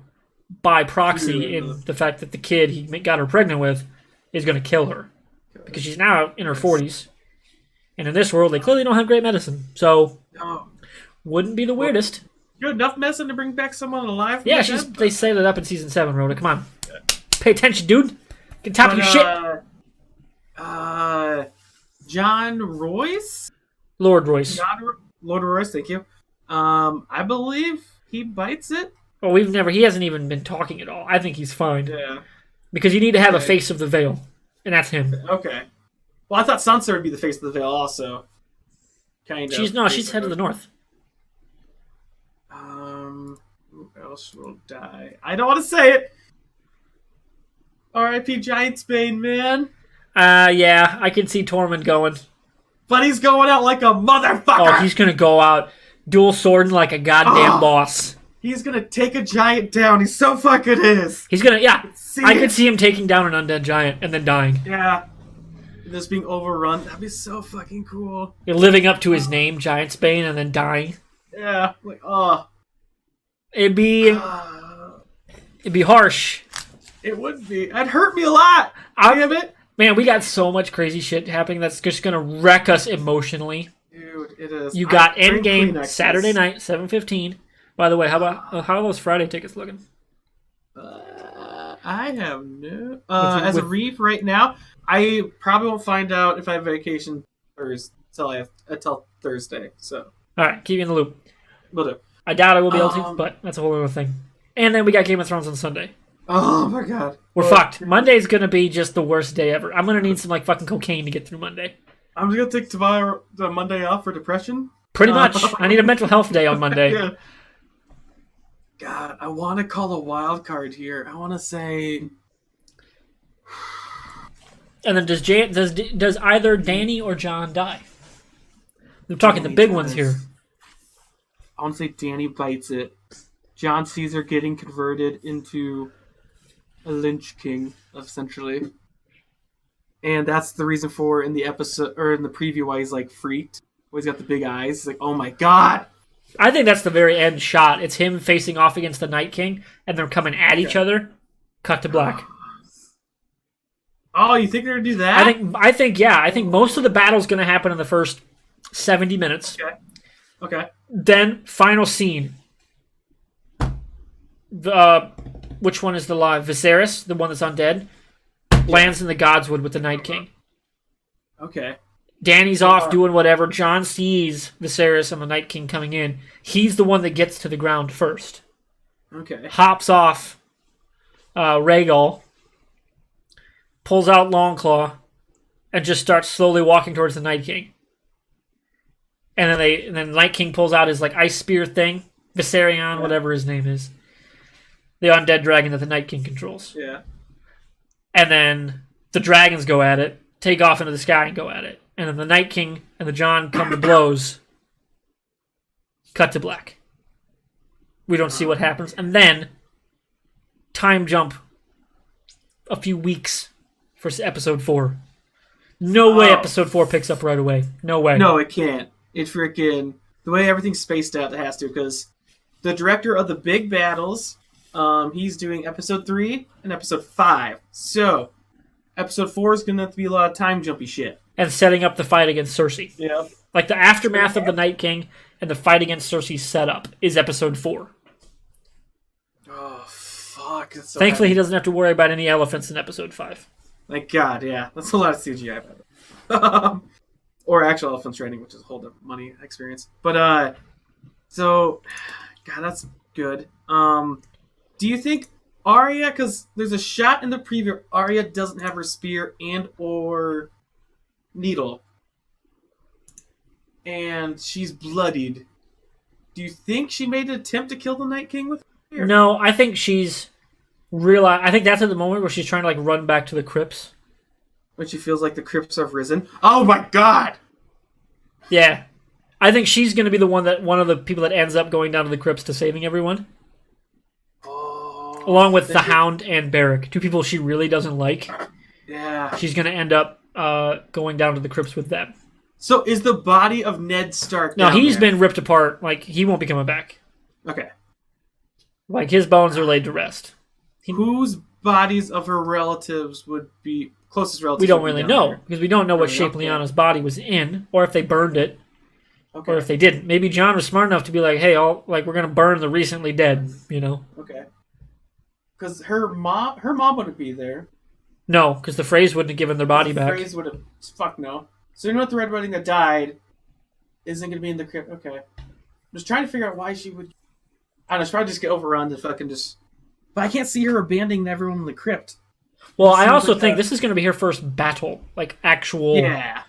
by proxy, in the fact that the kid he got her pregnant with is going to kill her. Because she's now in her 40s. And in this world, they clearly don't have great medicine. So, wouldn't be the weirdest. Good enough medicine to bring back someone alive? Yeah, they say that up in season 7, Rhoda. Come on. Pay attention, dude. Get top of your shit. John Royce? Lord Royce. Lord Royce, thank you. I believe he bites it. Oh, he hasn't even been talking at all. I think he's fine. Yeah. Because you need to have a face of the veil. And that's him. Okay. Well, I thought Sansa would be the face of the veil also. Kind of. She's head of the north. Who else will die? I don't want to say it. R.I.P. Giantsbane, man. Yeah, I can see Tormund going. But he's going out like a motherfucker. Oh, he's going to go out dual swording like a goddamn boss. He's going to take a giant down. He so fucking is. He's going to, yeah. I could see him taking down an undead giant and then dying. Yeah. This being overrun. That'd be so fucking cool. You're living up to his name, Giantsbane, and then dying. Yeah. Like, It'd be harsh. It would be. It'd hurt me a lot. Damn it. Man, we got so much crazy shit happening that's just going to wreck us emotionally. Dude, it is. You got Endgame Saturday night, 7:15. By the way, how are those Friday tickets looking? I have no... as a reef right now, I probably won't find out if I have vacation until Thursday. So. All right, keep you in the loop. Will do. I doubt I will be able to, but that's a whole other thing. And then we got Game of Thrones on Sunday. Oh my god. We're fucked. Monday's gonna be just the worst day ever. I'm gonna need some like fucking cocaine to get through Monday. I'm just gonna take the Monday off for depression. Pretty much. I need a mental health day on Monday. Yeah. God, I want to call a wild card here. I want to say. And then does either Danny or John die? We're talking the big ones here. I want to say Danny bites it. Jon Caesar getting converted into a Lynch King, essentially. And that's the reason for in the episode or in the preview why he's like freaked. Why he's got the big eyes. He's like, oh my god. I think that's the very end shot. It's him facing off against the Night King, and they're coming at each other. Cut to black. Oh, you think they're gonna do that? I think yeah. I think most of the battle's gonna happen in the first 70 minutes. Okay. Then final scene. Which one is the live? Viserys, the one that's undead, lands in the Godswood with the Night King. Okay. Danny's off doing whatever. Jon sees Viserys and the Night King coming in. He's the one that gets to the ground first. Okay. Hops off Rhaegal, pulls out Longclaw, and just starts slowly walking towards the Night King. And then Night King pulls out his like ice spear thing, Viserion, whatever his name is. The undead dragon that the Night King controls. Yeah. And then the dragons go at it, take off into the sky and go at it. And then the Night King and the Jon come to blows. Cut to black. We don't see what happens. And then, time jump a few weeks for episode 4. No way episode 4 picks up right away. No way. No, it can't. It freaking... The way everything's spaced out, it has to, because the director of the big battles He's doing episode 3 and episode 5. So, episode 4 is going to have to be a lot of time jumpy shit. And setting up the fight against Cersei. Yeah. Like the aftermath of the Night King and the fight against Cersei's setup is episode 4. Oh, fuck. That's so Thankfully, heavy. he doesn't have to worry about any elephants in episode 5. Thank God, yeah. That's a lot of CGI. Or actual elephants training, which is a whole different money experience. But, so, God, that's good. Do you think Arya, because there's a shot in the preview, Arya doesn't have her spear and or needle. And she's bloodied. Do you think she made an attempt to kill the Night King with her? No, I think she's I think that's at the moment where she's trying to like run back to the crypts. When she feels like the crypts have risen. Oh my God! Yeah. I think she's going to be one of the people that ends up going down to the crypts to saving everyone. Oh, Along with the Hound and Beric, 2 people she really doesn't like. Yeah. She's going to end up going down to the crypts with them. So is the body of Ned Stark No, down he's there? been ripped apart. Like, he won't be coming back. Okay. Like, his bones are laid to rest. Whose bodies of her relatives would be closest relatives? We don't would be really down know, there? because we don't know what Really? shape Okay. Lyanna's body was in, or if they burned it, Okay. or if they didn't. Maybe Jon was smart enough to be like, hey, we're going to burn the recently dead, you know? Okay. Because her mom wouldn't be there. No, because the Freys wouldn't have given their body back. Phrase would have. Fuck no. So you know what? The Red Wedding that died isn't going to be in the crypt. Okay. I'm just trying to figure out why she would. I don't know. She'd probably just get overrun and fucking just. But I can't see her abandoning everyone in the crypt. Well, I seems also like think a- this is going to be her first battle. Like, actual Yeah.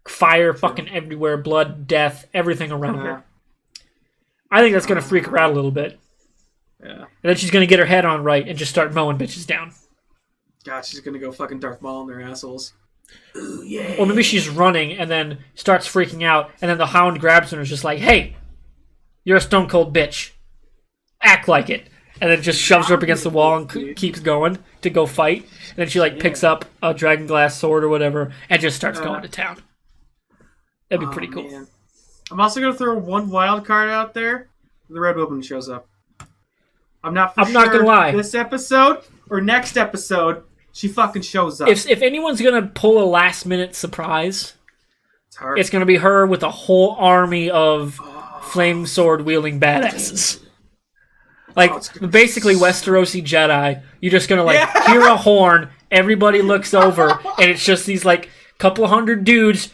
fire fucking everywhere, blood, death, everything around Yeah. her. I think that's going to freak her out a little bit. Yeah. And then she's going to get her head on right and just start mowing bitches down. God, she's going to go fucking Darth Maul in their assholes. Ooh, yeah. Or maybe she's running and then starts freaking out, and then the Hound grabs her and is just like, hey, you're a stone cold bitch. Act like it. And then just shoves her up against the wall and keeps going to go fight. And then she like picks up a dragon glass sword or whatever and just starts going to town. That'd be pretty cool. Man. I'm also going to throw one wild card out there. The Red Woman shows up. I'm not gonna lie. This episode or next episode, she fucking shows up. If anyone's going to pull a last minute surprise, It's her. it's going to be her with a whole army of flame sword wielding badasses. Like, it's gonna be basically so- Westerosi Jedi. You're just going to, hear a horn, everybody looks over, and it's just these, couple hundred dudes,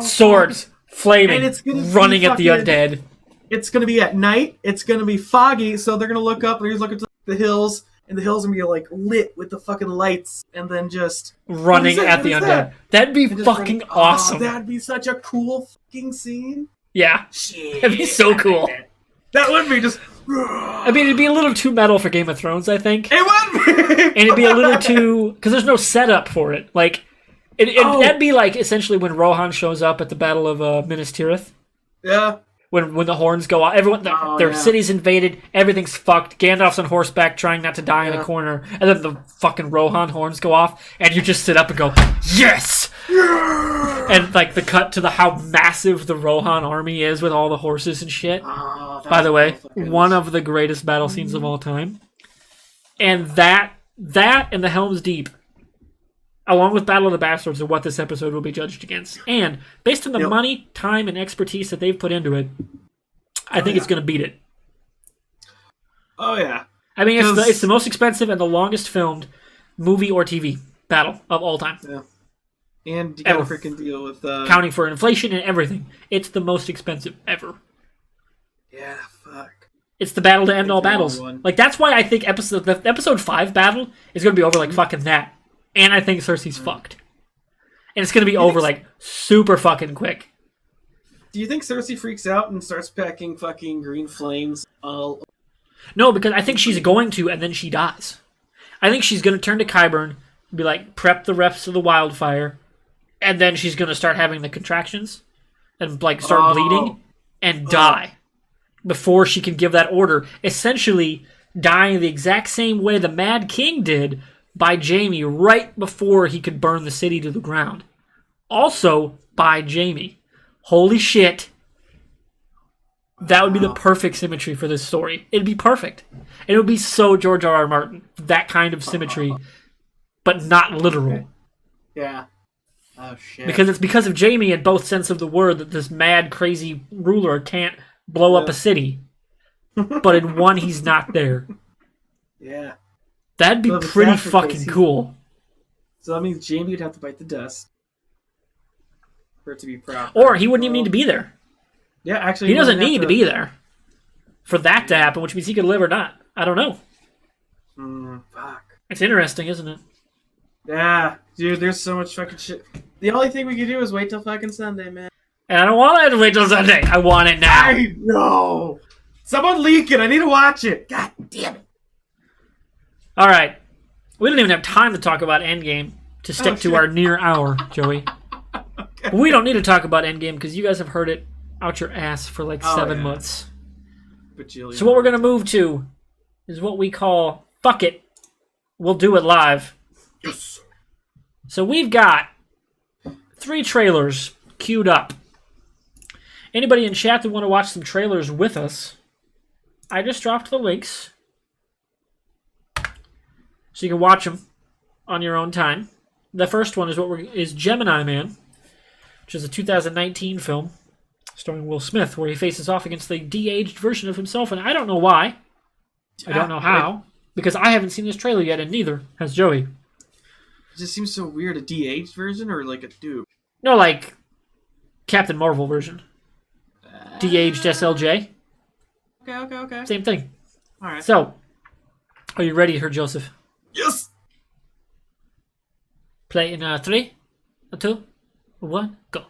swords, flaming, And it's gonna be running at the fucking- undead. It's going to be at night. It's going to be foggy, so they're going to look up and they're looking to the hills, and the hills are going to be lit with the fucking lights, and then just Running What is at the that? undead. What is that? That'd be and just fucking running- awesome. Oh, that'd be such a cool fucking scene. Yeah. Shit. That'd be so cool. That would be just. I mean, it'd be a little too metal for Game of Thrones, I think. It would be. And it'd be a little too... Because there's no setup for it. That'd be like essentially when Rohan shows up at the Battle of Minas Tirith. Yeah. When the horns go off, everyone their yeah. city's invaded, everything's fucked. Gandalf's on horseback trying not to die in a corner, and then the fucking Rohan horns go off, and you just sit up and go, yes! And the cut to how massive the Rohan army is with all the horses and shit. Oh, By the way, one of the greatest battle scenes of all time. And that and the Helm's Deep, along with Battle of the Bastards, are what this episode will be judged against. And based on the money, time, and expertise that they've put into it, I think it's going to beat it. Oh yeah. I mean, it's the most expensive and the longest filmed movie or TV battle of all time. Yeah. And you gotta Ever. freaking deal with Counting for inflation and everything. It's the most expensive ever. Yeah, fuck. It's the battle to end all It's a long battles. one. That's why I think the episode 5 battle is going to be over like fucking that. And I think Cersei's fucked. And it's going to be over super fucking quick. Do you think Cersei freaks out and starts packing fucking green flames all? No, because I think she's going to, and then she dies. I think she's going to turn to Qyburn and be like, prep the rest of the wildfire, and then she's going to start having the contractions and start bleeding and die before she can give that order. Essentially, dying the exact same way the Mad King did by Jaime right before he could burn the city to the ground. Also by Jaime. Holy shit. That would be the perfect symmetry for this story. It'd be perfect. It would be so George R. R. Martin. That kind of symmetry, but not literal. Yeah. Oh, shit. Because it's because of Jamie in both sense of the word that this mad, crazy ruler can't blow up a city. But in one, he's not there. Yeah. That'd be pretty fucking cool. So that means Jamie would have to bite the dust for it to be proper. Or he wouldn't even need to be there. Yeah, actually. He doesn't need to be there for that to happen, which means he could live or not. I don't know. Fuck. It's interesting, isn't it? Yeah. Dude, there's so much fucking shit. The only thing we can do is wait till fucking Sunday, man. And I don't want to wait till Sunday. I want it now. I know. Someone leak it. I need to watch it. God damn it. All right. We didn't even have time to talk about Endgame to stick to our near hour, Joey. Okay. We don't need to talk about Endgame because you guys have heard it out your ass for like 7 months. Bajillion. So what we're going to move to is what we call Fuck It. We'll do it live. Yes. So we've got 3 trailers queued up. Anybody in chat that want to watch some trailers with us, I just dropped the links so you can watch them on your own time. The first one is Gemini Man, which is a 2019 film starring Will Smith, where he faces off against the de-aged version of himself, and I don't know why. I don't know how, because I haven't seen this trailer yet, and neither has Joey. It just seems so weird. A de-aged version or like a dude? No, like Captain Marvel version. De-aged SLJ. Okay. Same thing. All right. So, are you ready here, Joseph? Yes. Play in 3, 2, 1, go.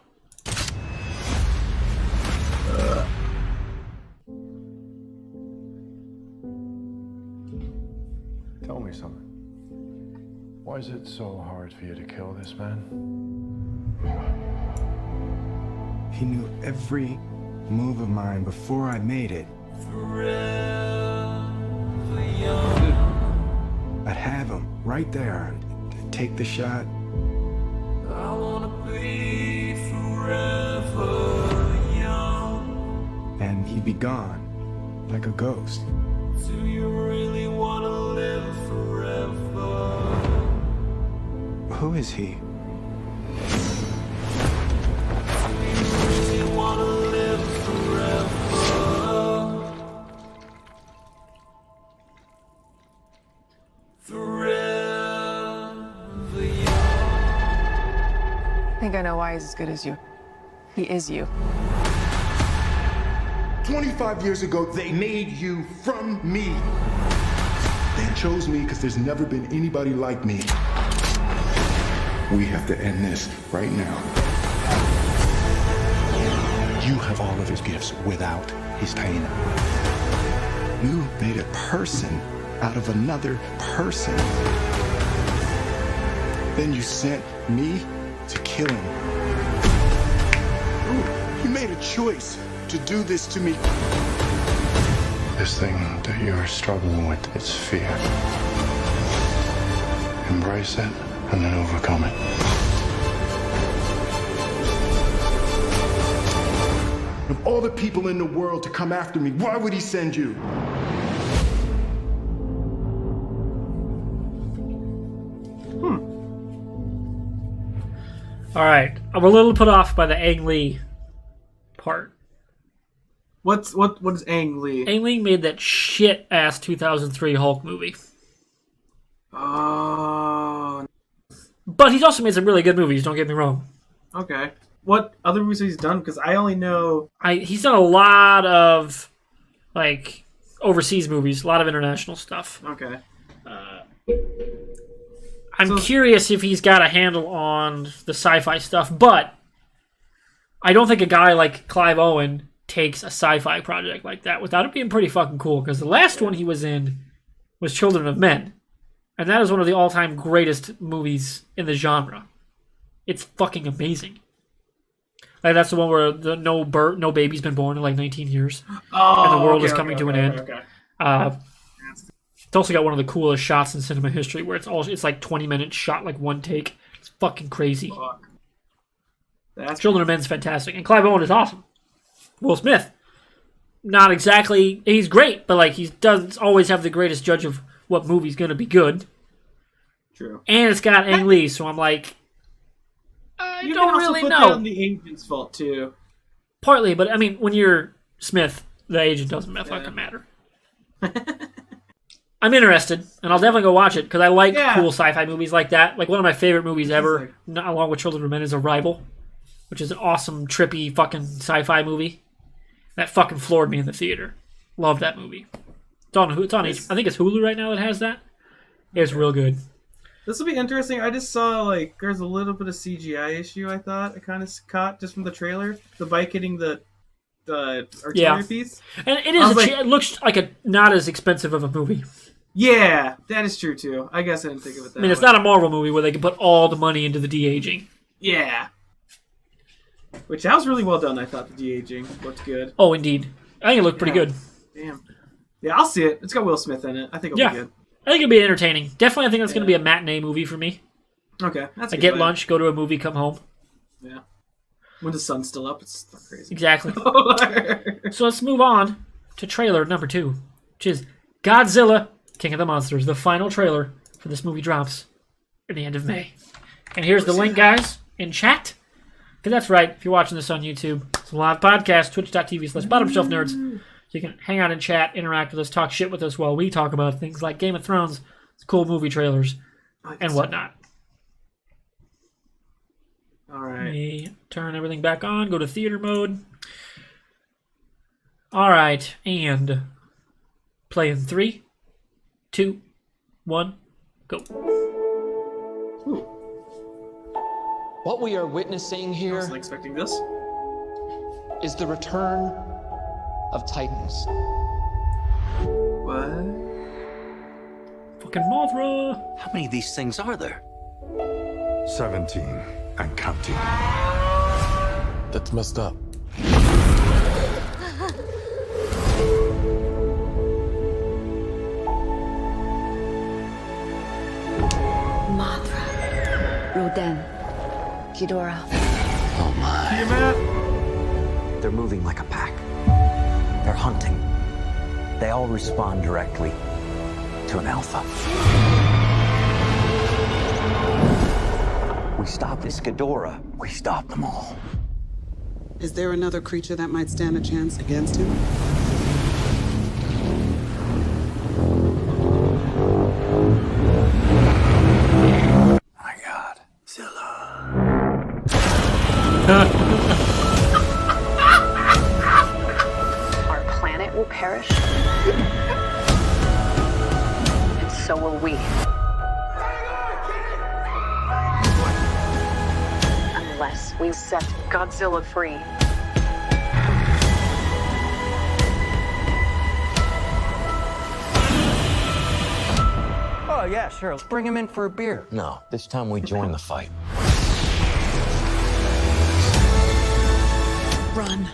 Tell me something. Why is it so hard for you to kill this man? He knew every move of mine before I made it. I'd have him right there. Take the shot. I wanna be forever young. And he'd be gone, like a ghost. Do you really wanna live forever? Who is he? I think I know why he's as good as you. He is you. 25 years ago, they made you from me. They chose me because there's never been anybody like me. We have to end this right now. You have all of his gifts without his pain. You made a person out of another person. Then you sent me to kill him. You made a choice to do this to me. This thing that you're struggling with, it's fear. Embrace it and then overcome it. Of all the people in the world to come after me, why would he send you? All right, I'm a little put off by the Ang Lee part. What is Ang Lee? Ang Lee made that shit ass 2003 Hulk movie. Oh. But he's also made some really good movies. Don't get me wrong. Okay. What other movies has he done? Because I only know. He's done a lot of like overseas movies, a lot of international stuff. Okay. I'm curious if he's got a handle on the sci-fi stuff, but I don't think a guy like Clive Owen takes a sci-fi project like that without it being pretty fucking cool, because the last one he was in was Children of Men, and that is one of the all-time greatest movies in the genre. It's fucking amazing. Like, that's the one where no baby's been born in like 19 years, and the world is coming to an end. Okay. It's also got one of the coolest shots in cinema history, where it's like 20 minutes shot like one take. It's fucking crazy. Fuck. Children of Men's fantastic, and Clive Owen is awesome. Will Smith, not exactly. He's great, but like he doesn't always have the greatest judge of what movie's going to be good. True. And it's got Ang Lee, so I'm like, I You don't can also really put know. that on the agent's fault too. Partly, but I mean, when you're Smith, the agent doesn't fucking matter. I'm interested, and I'll definitely go watch it because I like cool sci-fi movies like that. Like one of my favorite movies ever, along with Children of Men, is Arrival, which is an awesome, trippy, fucking sci-fi movie. That fucking floored me in the theater. Love that movie. It's on. I think it's Hulu right now that has that. It's real good. This will be interesting. I just saw like there's a little bit of CGI issue. I thought I kind of caught just from the trailer. The bike hitting the artillery piece, and it is. It looks like a not as expensive of a movie. Yeah, that is true too. I guess I didn't think of it that way. I mean, it's not a Marvel movie where they can put all the money into the de-aging. Yeah. Which that was really well done. I thought the de-aging looked good. Oh, indeed. I think it looked pretty good. Damn. Yeah, I'll see it. It's got Will Smith in it. I think it'll be good. I think it'll be entertaining. Definitely, I think it's going to be a matinee movie for me. Okay, that's. I get lunch, go to a movie, come home. Yeah. When the sun's still up, it's crazy. Exactly. So let's move on to trailer number 2, which is Godzilla, King of the Monsters. The final trailer for this movie drops at the end of May. And here's the link, guys, in chat. Because that's right, if you're watching this on YouTube, it's a live podcast, twitch.tv/bottomshelfnerds. You can hang out and chat, interact with us, talk shit with us while we talk about things like Game of Thrones, cool movie trailers, and whatnot. All right. Let me turn everything back on, go to theater mode. All right, and play in 3, 2, 1, go. Ooh, What we are witnessing I here wasn't expecting this. is the return of Titans. What? Fucking Mothra. How many of these things are there? 17 and counting. That's messed up. Mothra, Rodan, Ghidorah. Oh my. You Matt? They're moving like a pack. They're hunting. They all respond directly to an alpha. We stop this Ghidorah. We stop them all. Is there another creature that might stand a chance against him? My God, Zilla. Our planet will perish. And so will we. Unless we set Godzilla free. Oh yeah, sure. Let's bring him in for a beer. No, this time we join the fight. Run.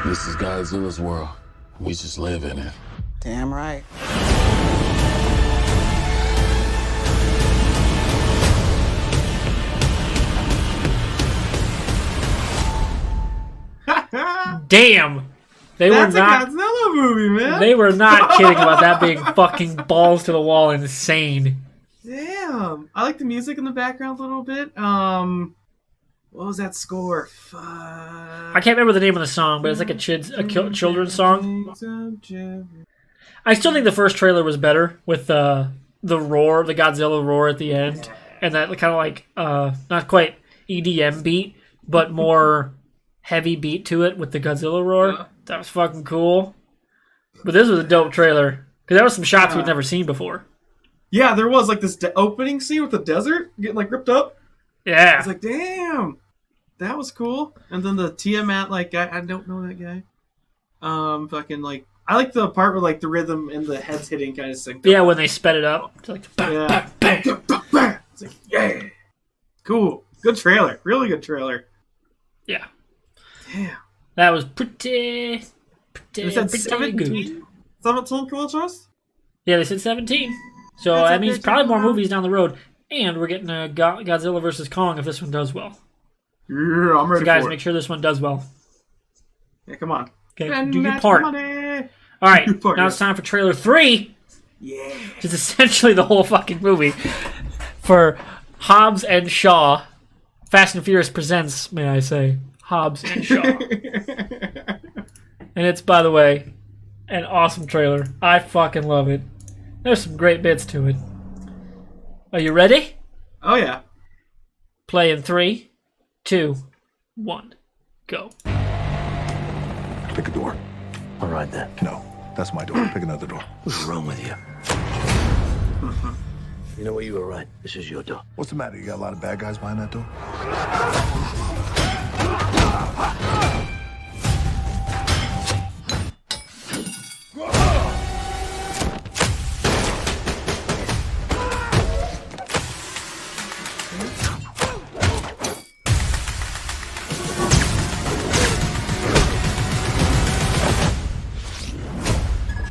This is Godzilla's world. We just live in it. Damn right. Damn. They That's were not. a Godzilla movie, man. They were not kidding about that being fucking balls to the wall insane. Damn. I like the music in the background a little bit. What was that score? Fuck. I can't remember the name of the song, but it's like a children's song. I still think the first trailer was better with the roar, the Godzilla roar at the end, and that kind of like not quite EDM beat, but more heavy beat to it with the Godzilla roar. That was fucking cool. But this was a dope trailer because there were some shots we'd never seen before. Yeah, there was like this opening scene with the desert getting like ripped up. Yeah, I was like, damn, that was cool. And then the Tiamat like guy, I don't know that guy. Fucking like, I like the part where like the rhythm and the heads hitting kind of synced up. yeah, when they sped it up, it's like Yeah. It's like, yeah. Cool. Good trailer. Really good trailer. Yeah. Damn. That was pretty They said good. 17? 17 cultures? Yeah, they said 17. So That's that a means big probably more number. movies down the road. And we're getting a Godzilla vs. Kong if this one does well. Yeah, I'm ready So guys, for make it. sure this one does well. Yeah, come on. Okay, Spend do your that part. money. All right, Do your part, now yeah. it's time for trailer 3. Yeah. Which is essentially the whole fucking movie. For Hobbs and Shaw. Fast and Furious presents, may I say, Hobbs and Shaw. And it's, by the way, an awesome trailer. I fucking love it. There's some great bits to it. Are you ready? Oh, yeah. Play in 3, 2, 1, go. Pick a door. All right then. No, that's my door. Pick another door. What's wrong with you? You know what? You were right. This is your door. What's the matter? You got a lot of bad guys behind that door?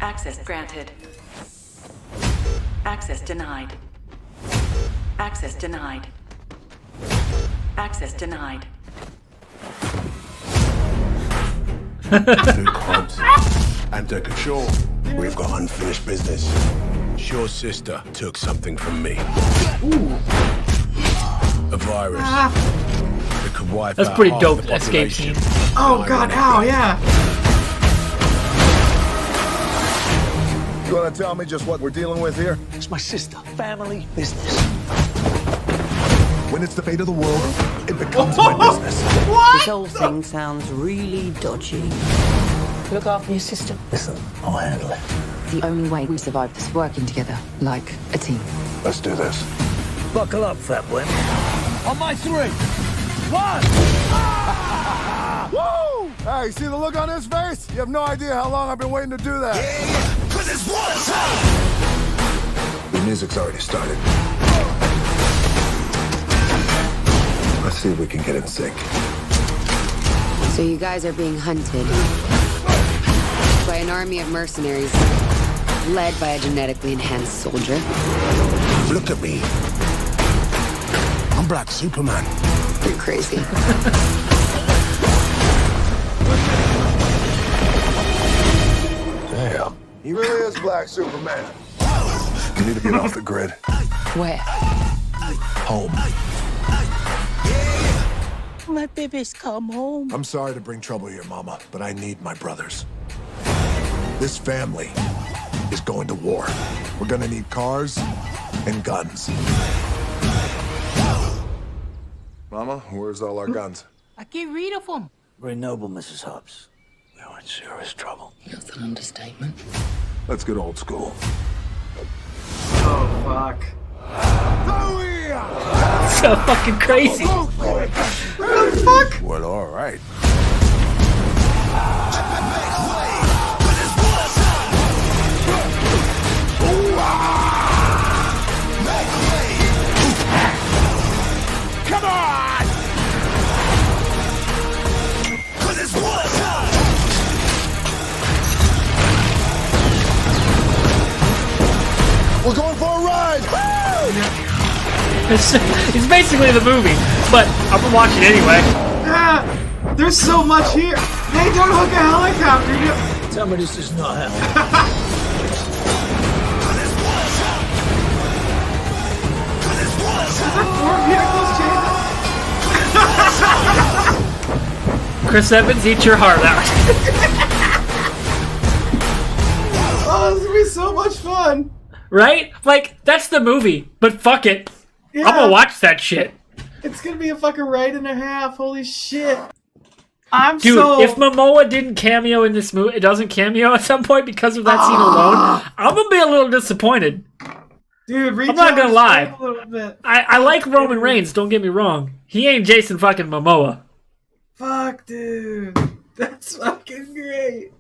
Access granted. Access denied. Access denied. Access denied. Two clubs and take control. We've got unfinished business. Shaw's sister took something from me. A virus. That could wipe That's out pretty half dope the escape population. scene. Oh, God. Ow, yeah. You want to tell me just what we're dealing with here? It's my sister. Family business. When it's the fate of the world, it becomes my business. This whole thing sounds really dodgy. Look after your sister. Listen, I'll handle it. The only way we survive this working together, like a team. Let's do this. Buckle up, fat boy. On my 3. 1. Woo! Hey, see the look on his face? You have no idea how long I've been waiting to do that. Yeah, 'cause it's one time. The music's already started. Let's see if we can get in sync. So you guys are being hunted by an army of mercenaries led by a genetically enhanced soldier. Look at me. I'm Black Superman. You're crazy. Damn. He really is Black Superman. You need to get off the grid. Where? Home. My baby's come home. I'm sorry to bring trouble here, Mama, but I need my brothers. This family is going to war. We're gonna need cars and guns. Mama, where's all our guns? I get rid of them. Very noble, Mrs. Hobbs. We are in serious trouble. That's an understatement. Let's get old school. Oh, fuck. So fucking crazy. What the fuck? Well, all right. Come on! 'Cause it's one time! We're going for a ride! It's basically the movie, but I'm gonna watch it anyway. Ah, there's so much here. Hey, don't hook a helicopter. Tell me this is not hell. Chris Evans, eat your heart out. Oh, this is gonna be so much fun. Right? Like, that's the movie, but fuck it. Yeah. I'm gonna watch that shit. It's gonna be a fucking ride and a half. Holy shit. I'm Dude, so... if Momoa didn't cameo in this movie, it doesn't cameo at some point because of that scene alone, I'm gonna be a little disappointed. Dude, I'm not gonna lie. A little bit. I like Roman Reigns, don't get me wrong. He ain't Jason fucking Momoa. Fuck, dude. That's fucking great.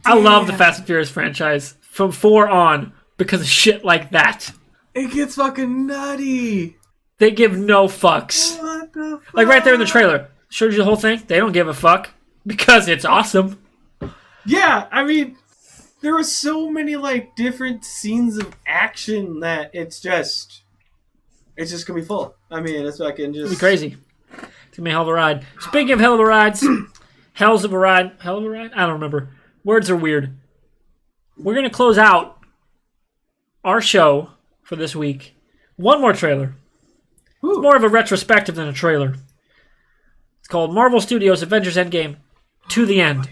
I love the Fast and Furious franchise from 4 on because of shit like that. It gets fucking nutty. They give no fucks. What the fuck? Like right there in the trailer. Showed you the whole thing. They don't give a fuck because it's awesome. Yeah, I mean, there were so many like different scenes of action that it's just gonna be full. I mean, it's fucking just It'll be crazy. It's gonna be a hell of a ride. Speaking of hell of a rides, hells of a ride, hell of a ride. I don't remember. Words are weird. We're gonna close out our show for this week. One more trailer. It's more of a retrospective than a trailer. It's called Marvel Studios' Avengers Endgame to the End.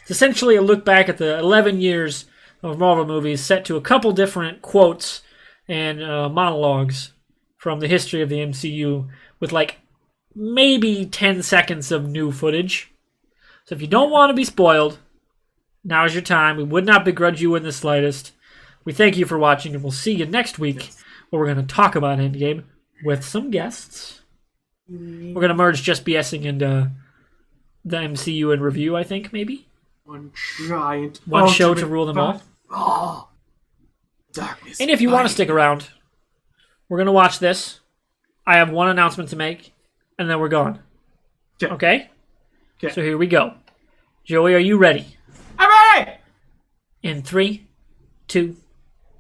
It's essentially a look back at the 11 years of Marvel movies set to a couple different quotes and monologues from the history of the MCU with like maybe 10 seconds of new footage. So if you don't want to be spoiled, now's your time. We would not begrudge you in the slightest. We thank you for watching, and we'll see you next week where we're going to talk about Endgame with some guests. We're going to merge Just BSing and the MCU in review, I think, maybe. one giant One show to rule them all. Oh, darkness. And if you want to stick around, we're going to watch this. I have one announcement to make, and then we're gone. Okay? So here we go. Joey, are you ready? I'm ready! In 3, 2,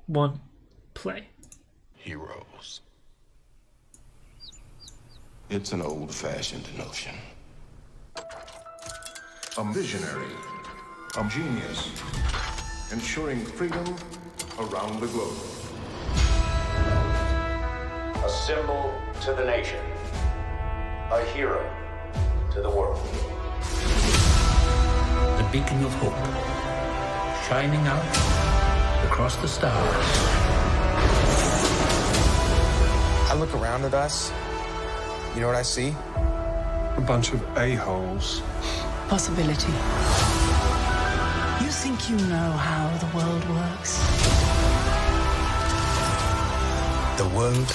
1, play. Heroes. It's an old-fashioned notion. A visionary, a genius, ensuring freedom around the globe. A symbol to the nation. A hero to the world. The beacon of hope, shining out across the stars. I look around at us. You know what I see? A bunch of a-holes. Possibility. You think you know how the world works? The world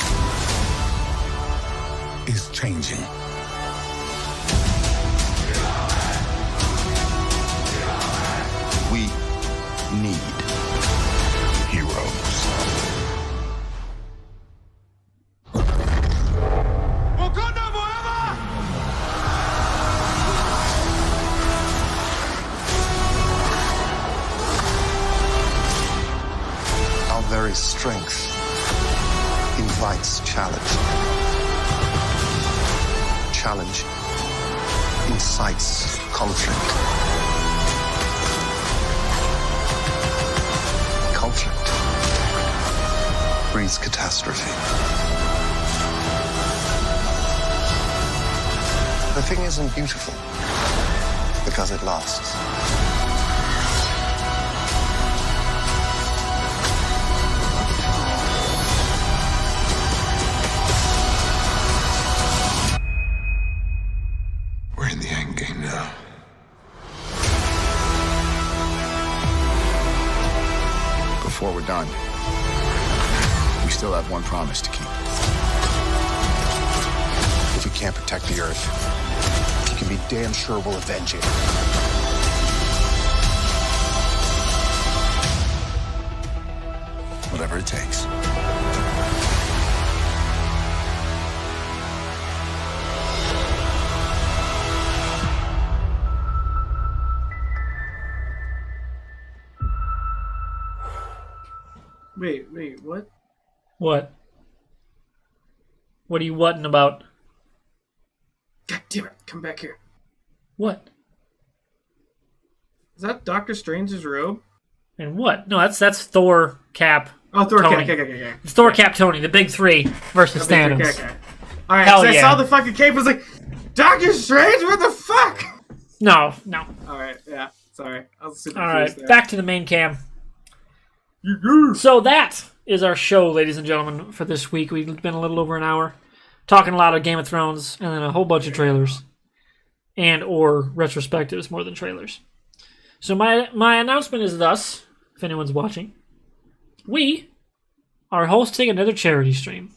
is changing. We need heroes. Our very strength invites challenge. Challenge incites conflict. Conflict breeds catastrophe. The thing isn't beautiful because it lasts. We're in the endgame now. Before we're done, we still have one promise to keep. If we can't protect the Earth, you can be damn sure we'll avenge it. Whatever it takes. Wait, what? What? What are you whatting about? God damn it, come back here. What? Is that Doctor Strange's robe? And what? No, that's Thor, Cap. Oh, Thor, Tony. Cap, okay. It's Thor, Cap, Tony, the big three versus Thanos. Okay. Alright, Hell so yeah. I saw the fucking cape, I was like, Doctor Strange, what the fuck? No. Alright, yeah, sorry. I was super All confused right, there. back to the main cam. So that is our show, ladies and gentlemen, for this week. We've been a little over an hour talking a lot of Game of Thrones and then a whole bunch of trailers and or retrospectives more than trailers. So my announcement is thus, if anyone's watching, we are hosting another charity stream.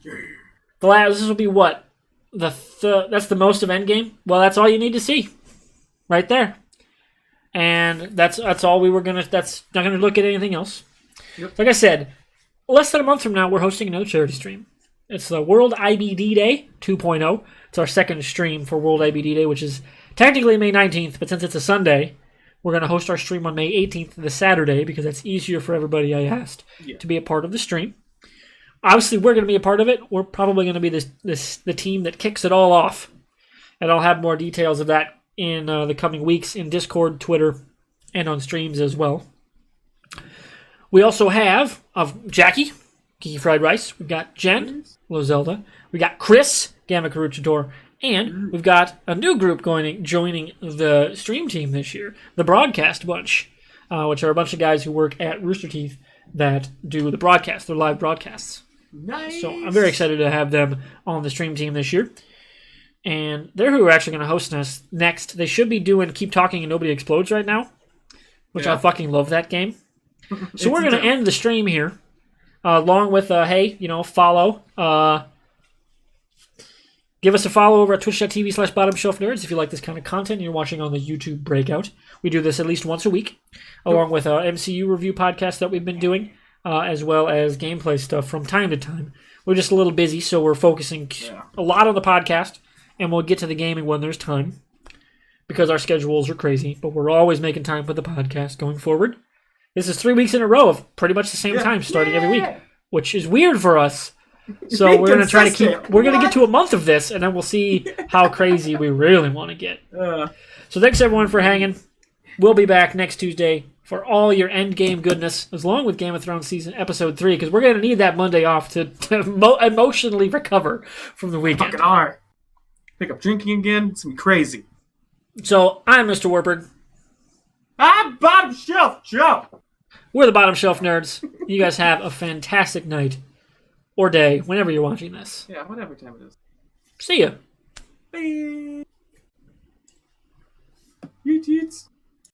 This will be what? That's the most of Endgame? Well, that's all you need to see. Right there. And that's all we were gonna. That's not gonna look at anything else. Yep. Like I said, less than a month from now, we're hosting another charity stream. It's the World IBD Day 2.0. It's our second stream for World IBD Day, which is technically May 19th, but since it's a Sunday, we're going to host our stream on May 18th, the Saturday, because that's easier for everybody I asked to be a part of the stream. Obviously, we're going to be a part of it. We're probably going to be the team that kicks it all off. And I'll have more details of that in the coming weeks in Discord, Twitter, and on streams as well. We also have Jackie, Geeky Fried Rice. We've got Jen, Lozelda. We got Chris, Gamma Caruchador. And we've got a new group joining the stream team this year, the Broadcast Bunch, which are a bunch of guys who work at Rooster Teeth that do the broadcast, their live broadcasts. Nice. So I'm very excited to have them on the stream team this year. And they're who are actually going to host us next. They should be doing Keep Talking and Nobody Explodes right now, which I fucking love that game. So we're going to end the stream here, along with, follow. Give us a follow over at twitch.tv/bottomshelfnerds if you like this kind of content and you're watching on the YouTube Breakout. We do this at least once a week, along with our MCU review podcast that we've been doing, as well as gameplay stuff from time to time. We're just a little busy, so we're focusing a lot on the podcast, and we'll get to the gaming when there's time, because our schedules are crazy, but we're always making time for the podcast going forward. This is 3 weeks in a row of pretty much the same time starting every week, which is weird for us. So we're going to try to keep... We're going to get to a month of this, and then we'll see how crazy we really want to get. So thanks, everyone, for hanging. We'll be back next Tuesday for all your Endgame goodness, along with Game of Thrones season episode 3, because we're going to need that Monday off to emotionally recover from the weekend. Fucking are. Pick up drinking again. It's going to be crazy. So I'm Mr. Warburg. I'm Bottom Shelf Joe. We're the Bottom Shelf Nerds. You guys have a fantastic night. Or day, whenever you're watching this. Yeah, whatever time it is. See ya. Bye. Yeet yeets.